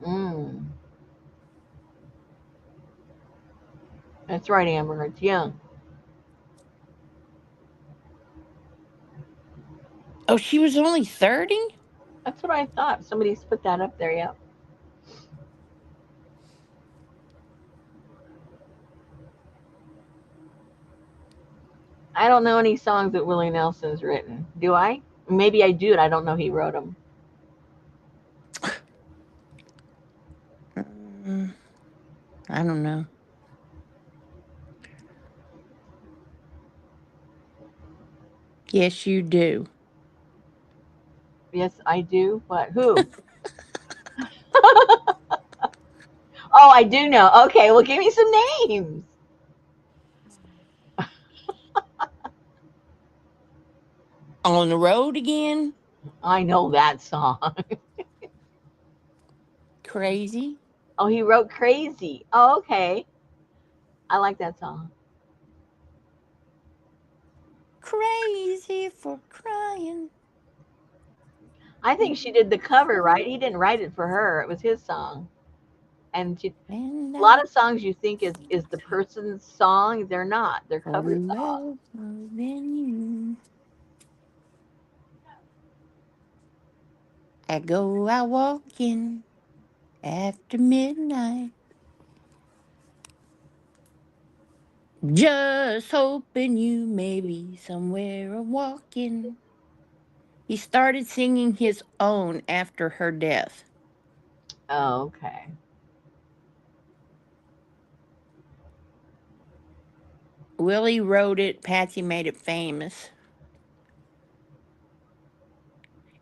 Mm, that's right, Amber. It's young. Oh, she was only 30? That's what I thought. Somebody's put that up there. Yeah. I don't know any songs that Willie Nelson's written. Do I? Maybe I do, and I don't know he wrote them. I don't know. Yes, you do. Yes, I do. What? Who? Oh, I do know. Okay, well, give me some names. On the road again? I know that song. Crazy. Oh, he wrote Crazy. Oh, okay. I like that song. Crazy for crying. I think she did the cover, right? He didn't write it for her. It was his song. And she, And a lot I of songs you think is the person's song, they're not. They're for cover songs. love more than you. I go out walking after midnight. Just hoping you may be somewhere walking. He started singing his own after her death. Oh, okay. Willie wrote it, Patsy made it famous.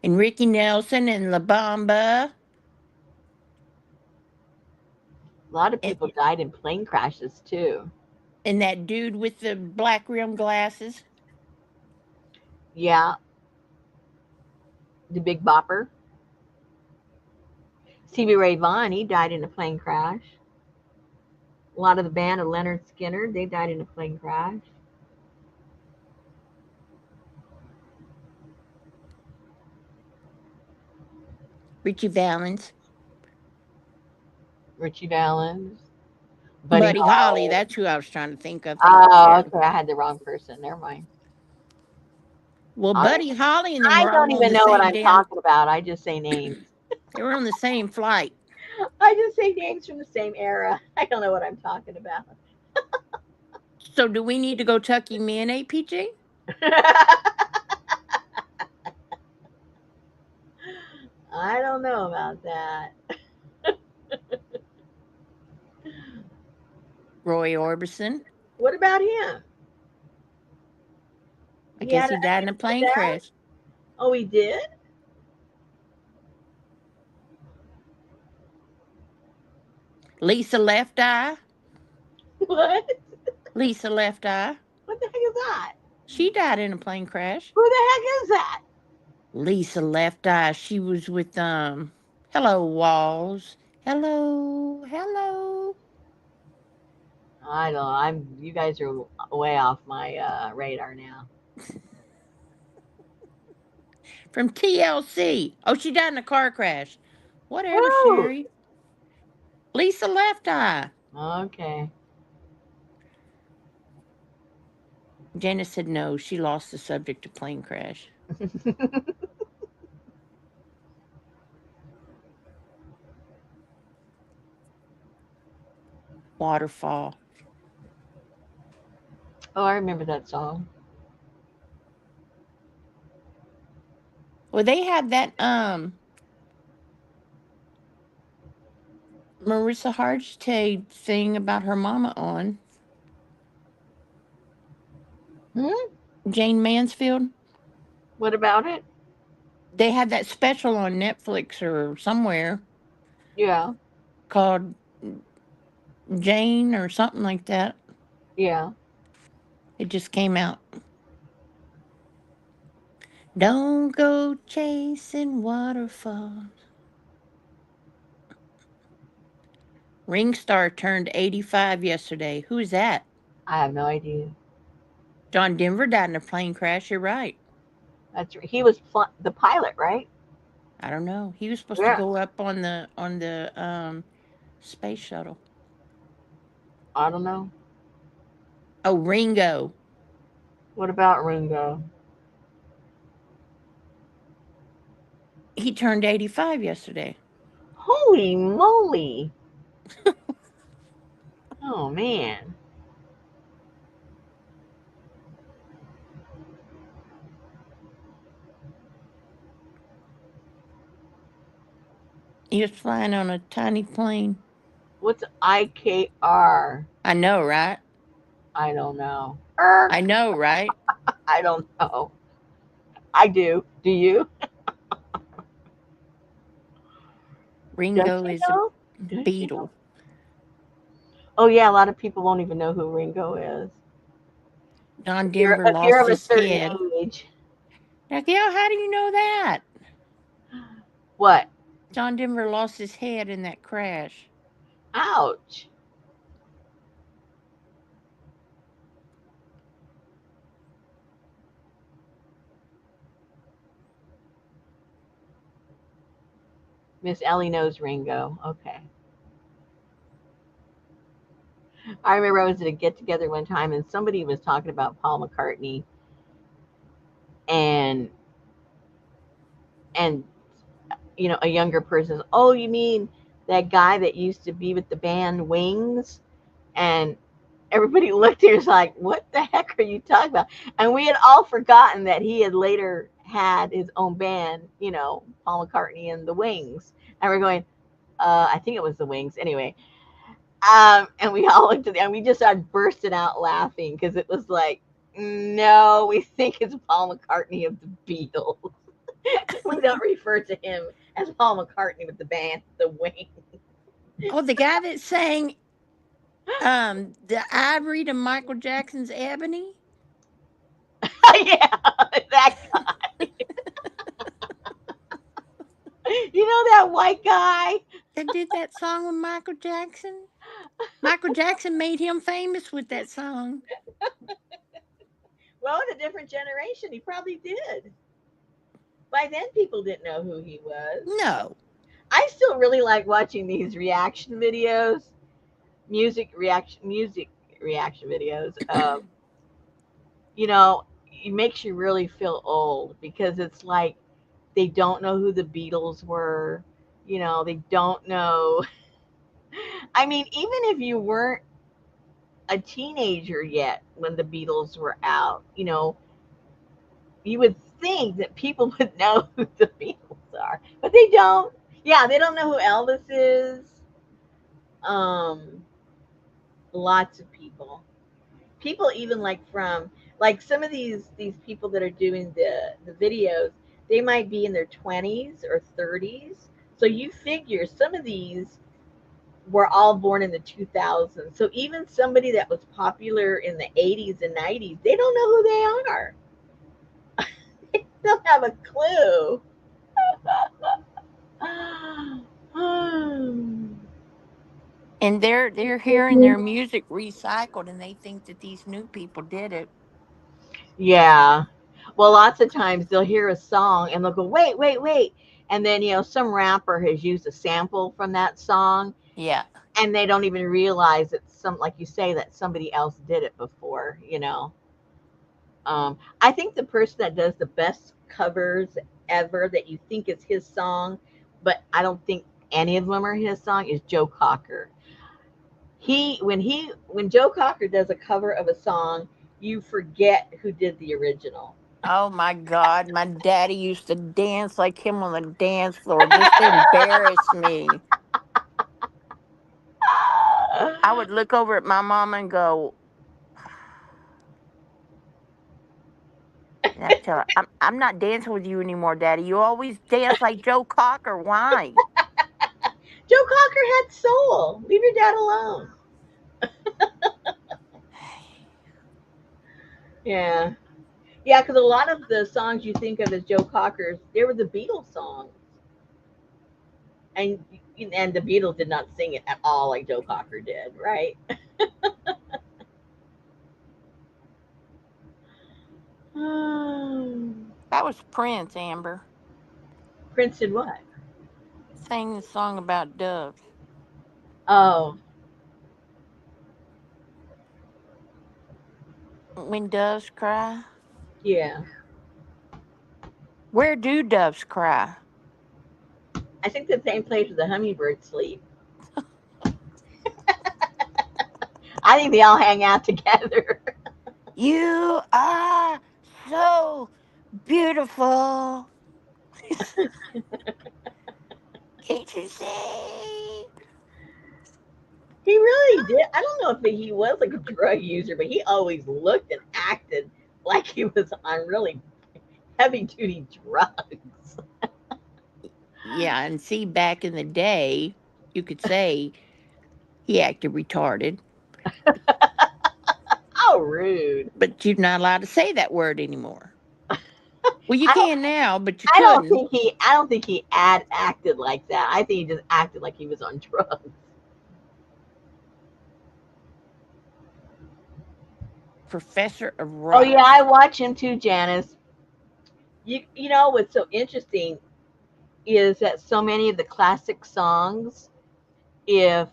And Ricky Nelson and La Bamba A lot of and, people died in plane crashes too. and that dude with the black rim glasses. Yeah, the Big Bopper. Stevie Ray Vaughan, he died in a plane crash. A lot of the band of Leonard Skinner, they died in a plane crash. Richie Valens. Richie Valens, Buddy Buddy Holly, Holly. that's who I was trying to think of. Thank you, Oh, Sharon. okay. I had the wrong person. Never mind. Well, I Buddy Holly and them I were don't all on even the know what same I'm damn. talking about. I just say names. They were on the same flight. I just say names from the same era. I don't know what I'm talking about. So do we need to go tuck him in, APJ? I don't know about that. Roy Orbison. What about him? I He guess had he died in a a plane death? crash. Oh, he did? Lisa Left Eye. What? Lisa Left Eye. What the heck is that? She died in a plane crash. Who the heck is that? Lisa Left Eye. She was with Hello Walls. Hello, hello. I don't know. You guys are way off my radar now. From TLC. Oh, she died in a car crash. Whatever, Woo! Sherry. Lisa Left Eye. Okay. Janice said no. She lost the subject to plane crash. Waterfall. Oh, I remember that song. Well, they had that Marissa Hargitay thing about her mama on. Hmm? Jane Mansfield. What about it? They had that special on Netflix or somewhere Yeah. called Jane or something like that. Yeah. It just came out. Don't go chasing waterfalls. Ringstar turned 85 yesterday. Who's that? I have no idea. John Denver died in a plane crash. You're right. He was the pilot, right? I don't know. He was supposed to Yeah. go up on the space shuttle. I don't know. Oh, Ringo. What about Ringo? He turned 85 yesterday. Holy moly! Oh man. He was flying on a tiny plane. What's IKR? I know, right? I don't know. I know, right? I don't know. I do. Do you? Does Ringo she is a know? Does she know? beetle. Oh yeah, a lot of people won't even know who Ringo is Don Denver if you're lost of a his certain head. age. Now, Gail, how do you know that? What? John Denver lost his head in that crash. Ouch. Miss Ellie knows Ringo. Okay. I remember I was at a get together one time and somebody was talking about Paul McCartney and and a younger person, oh, you mean that guy that used to be with the band Wings? And everybody looked at us like, what the heck are you talking about? And we had all forgotten that he had later had his own band, Paul McCartney and the Wings. And we're going, I think it was the Wings. Anyway, and we all looked at them and we just started bursting out laughing because it was like, no, we think it's Paul McCartney of the Beatles. We don't refer to him as Paul McCartney with the band, the Wings. Oh, the guy that sang the Ivory to Michael Jackson's Ebony Yeah, that guy. You know that white guy? that did that song with Michael Jackson. Michael Jackson made him famous with that song. Well, in a different generation, he probably did. By then, people didn't know who he was. No. I still really like watching these reaction videos, music reaction videos. You know, it makes you really feel old because it's like they don't know who the Beatles were. They don't know. I mean, even if you weren't a teenager yet when the Beatles were out, you would think that people would know who the Beatles are, but they don't. Yeah, they don't know who Elvis is. Um, Lots of people. People even like some of these people that are doing the videos, they might be in their 20s or 30s. So you figure some of these were all born in the 2000s. So even somebody that was popular in the 80s and 90s, they don't know who they are. They don't have a clue. And they're hearing their music recycled and they think that these new people did it. Yeah. Well, lots of times they'll hear a song and they'll go, wait, wait, wait. And then, some rapper has used a sample from that song Yeah. and they don't even realize that like you say, that somebody else did it before. I think the person that does the best covers ever that you think is his song, but I don't think any of them are his song, is Joe Cocker. When Joe Cocker does a cover of a song, you forget who did the original. Oh my God. My daddy used to dance like him on the dance floor just to embarrass me. I would look over at my mom and go, and I tell her, I'm not dancing with you anymore, Daddy. You always dance like Joe Cocker. Why? Joe Cocker had soul. Leave your dad alone. Yeah. Yeah, because a lot of the songs you think of as Joe Cocker's, they were the Beatles songs. And and the Beatles did not sing it at all like Joe Cocker did, right? That was Prince, Amber. Prince did what? Sang the song about doves. Oh, When doves cry. yeah. Where do doves cry? I think the same place where the hummingbirds sleep. I think they all hang out together. You are so beautiful. Can't you see? He really did. I don't know if he was like a drug user, but he always looked and acted like he was on really heavy duty drugs. Yeah, and see, back in the day, you could say he acted retarded, How rude. but you're not allowed to say that word anymore. Well, you I don't can now, but you I don't couldn't. think he acted like that. I think he just acted like he was on drugs. Professor of Oh yeah, Rock. I watch him too, Janice. You know what's so interesting is that so many of the classic songs, if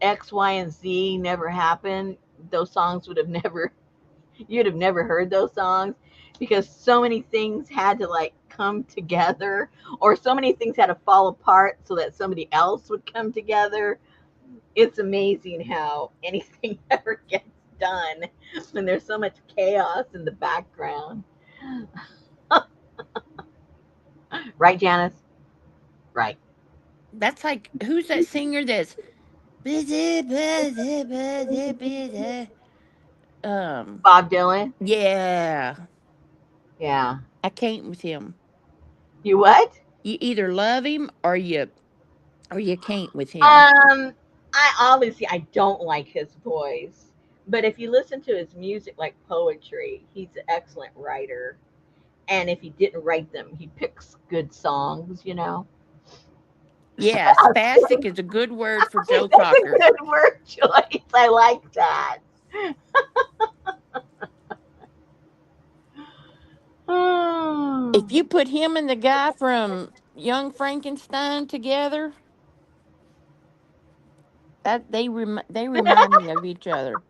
X, Y, and Z never happened, those songs would have never you'd have never heard those songs because so many things had to like come together or so many things had to fall apart so that somebody else would come together. It's amazing how anything ever gets done when there's so much chaos in the background. Right, Janice? Right. That's like, who's that singer that's Bob Dylan? yeah, Yeah. I can't with him. You what? You either love him or you can't with him. I obviously I don't like his voice, but if you listen to his music like poetry, he's an excellent writer. And if he didn't write them, he picks good songs, you know. Yeah, spastic is a good word for Joe That's a Cocker. good word choice. I like that. If Hmm. you put him and the guy from Young Frankenstein together, that they remind me of each other.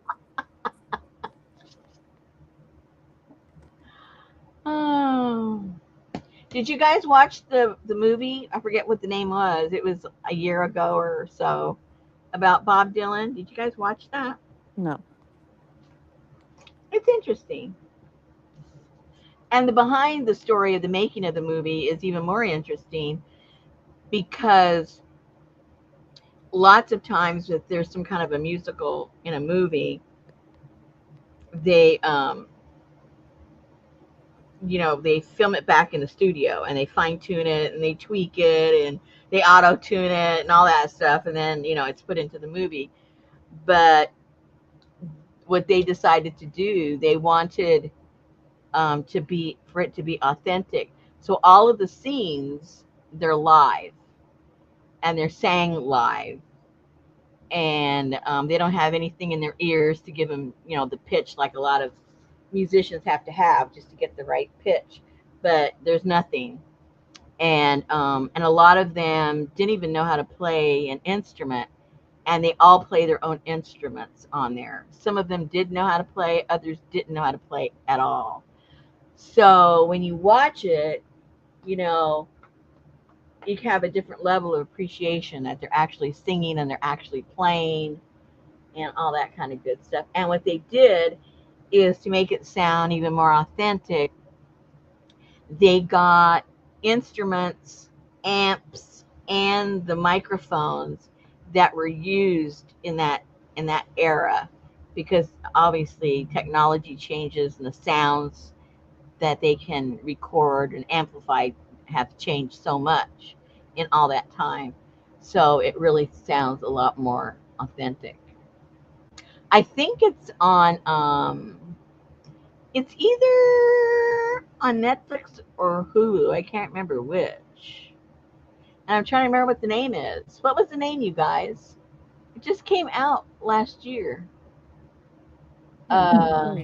Oh. Did you guys watch the movie? I forget what the name was. It was a year ago or so about Bob Dylan. Did you guys watch that? No. It's interesting. And the behind the story of the making of the movie is even more interesting because lots of times if there's some kind of a musical in a movie, they they film it back in the studio and they fine tune it and they tweak it and they auto tune it and all that stuff and then it's put into the movie. But what they decided to do, they wanted to be for it to be authentic. So all of the scenes they're live and they're sang live, and they don't have anything in their ears to give them the pitch like a lot of musicians have to have just to get the right pitch. But there's nothing, and a lot of them didn't even know how to play an instrument, and they all play their own instruments on there. Some of them did know how to play, others didn't know how to play at all. So when you watch it, you know, you have a different level of appreciation that they're actually singing and they're actually playing and all that kind of good stuff. And what they did is to make it sound even more authentic, they got instruments, amps, and the microphones that were used in that era, because obviously technology changes and the sounds that they can record and amplify have changed so much in all that time. So it really sounds a lot more authentic. I think it's either on Netflix or Hulu. I can't remember which. And I'm trying to remember what the name is. What was the name, you guys? It just came out last year. Hmm. Uh,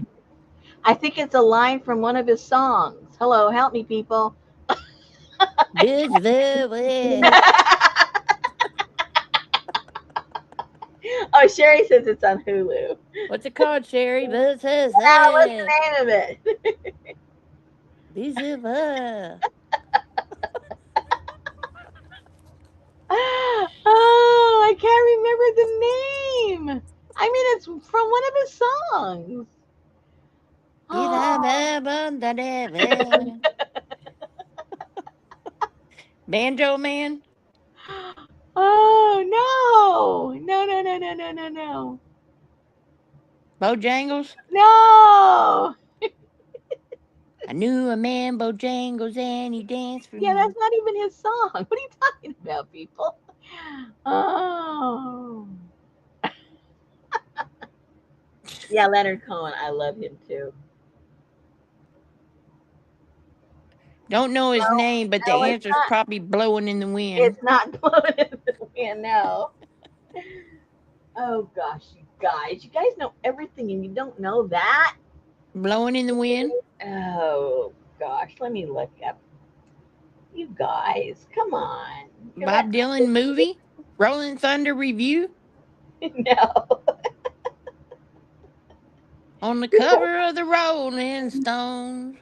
I think it's a line from one of his songs. Hello, help me, people. Oh, Sherry says it's on Hulu. What's it called, Sherry? What's the name of it? Oh, I can't remember the name. I mean, it's from one of his songs. Oh, Banjo Man? oh No, no, no, no, no, no, no, no. Bojangles? No. I knew a man, Bojangles, and he danced for Yeah, that's me. not even his song. What are you talking about, people? Oh. Yeah, Leonard Cohen. I love him too. Don't know his name, but the No, it's answer's not. probably blowing in the wind. It's not blowing in the wind. No. Oh gosh, you guys. You guys know everything and you don't know that? Blowing in the wind? Oh gosh, let me look up. You guys, come on. Come Bob Dylan movie? Rolling Thunder Review? on. No. On the cover of the Rolling Stones.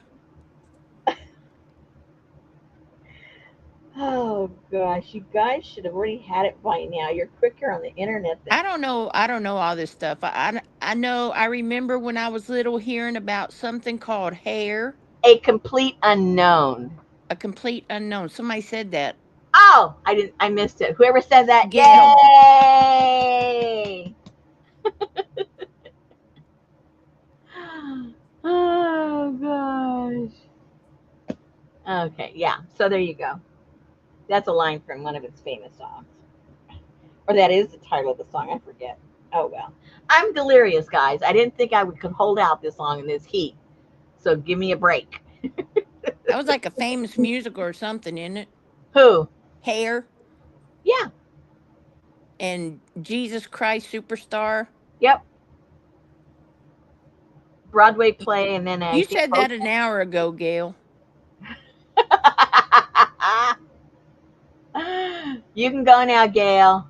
Oh gosh, you guys should have already had it by now. You're quicker on the internet than I don't know all this stuff. I know I remember when I was little hearing about something called hair, a complete unknown. a complete unknown. Somebody said that. Oh, I didn't. I missed it. Whoever said that, Gail. yay! Oh gosh. Okay, yeah. So there you go. That's a line from one of its famous songs, or that is the title of the song. I forget. Oh well. I'm delirious, guys. I didn't think could hold out this long in this heat. So give me a break. That was like a famous musical or something, isn't it? Who? Hair Yeah. and Jesus Christ Superstar. Yep. Broadway play, and then I You think said both. that an hour ago, Gail. You can go now, Gail.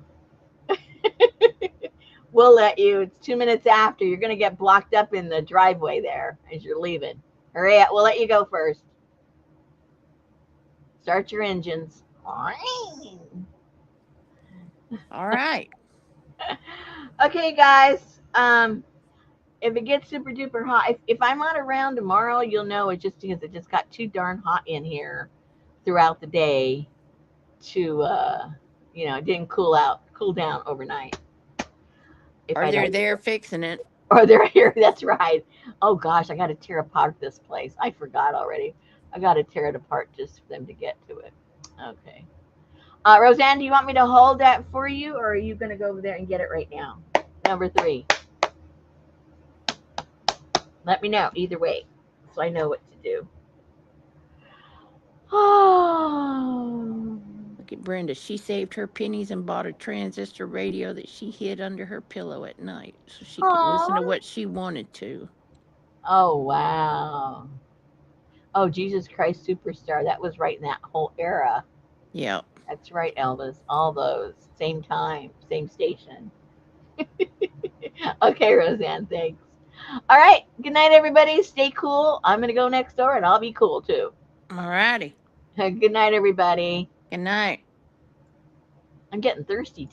We'll let you. It's 2 minutes after. You're going to get blocked up in the driveway there as you're leaving. Hurry up. We'll let you go first. Start your engines. All right. Okay, guys. If it gets super duper hot, if I'm not around tomorrow, you'll know it's just because it just got too darn hot in here throughout the day to, it didn't cool down overnight. If Or I they're don't, there fixing it. or they're here. That's right. Oh gosh, I got to tear apart this place. I forgot already. I got to tear it apart just for them to get to it. Okay. Roseanne, do you want me to hold that for you, or are you going to go over there and get it right now? Number 3. Let me know either way, so I know what to do. Oh. Look at Brenda. She saved her pennies and bought a transistor radio that she hid under her pillow at night so she could listen to Aw. what she wanted to. Oh wow. Oh, Jesus Christ Superstar. That was right in that whole era. Yep. That's right, Elvis. All those. Same time, same station. Okay, Roseanne, thanks. All right. Good night, everybody. Stay cool. I'm going to go next door and I'll be cool too. All righty. Good night, everybody. Good night. I'm getting thirsty too.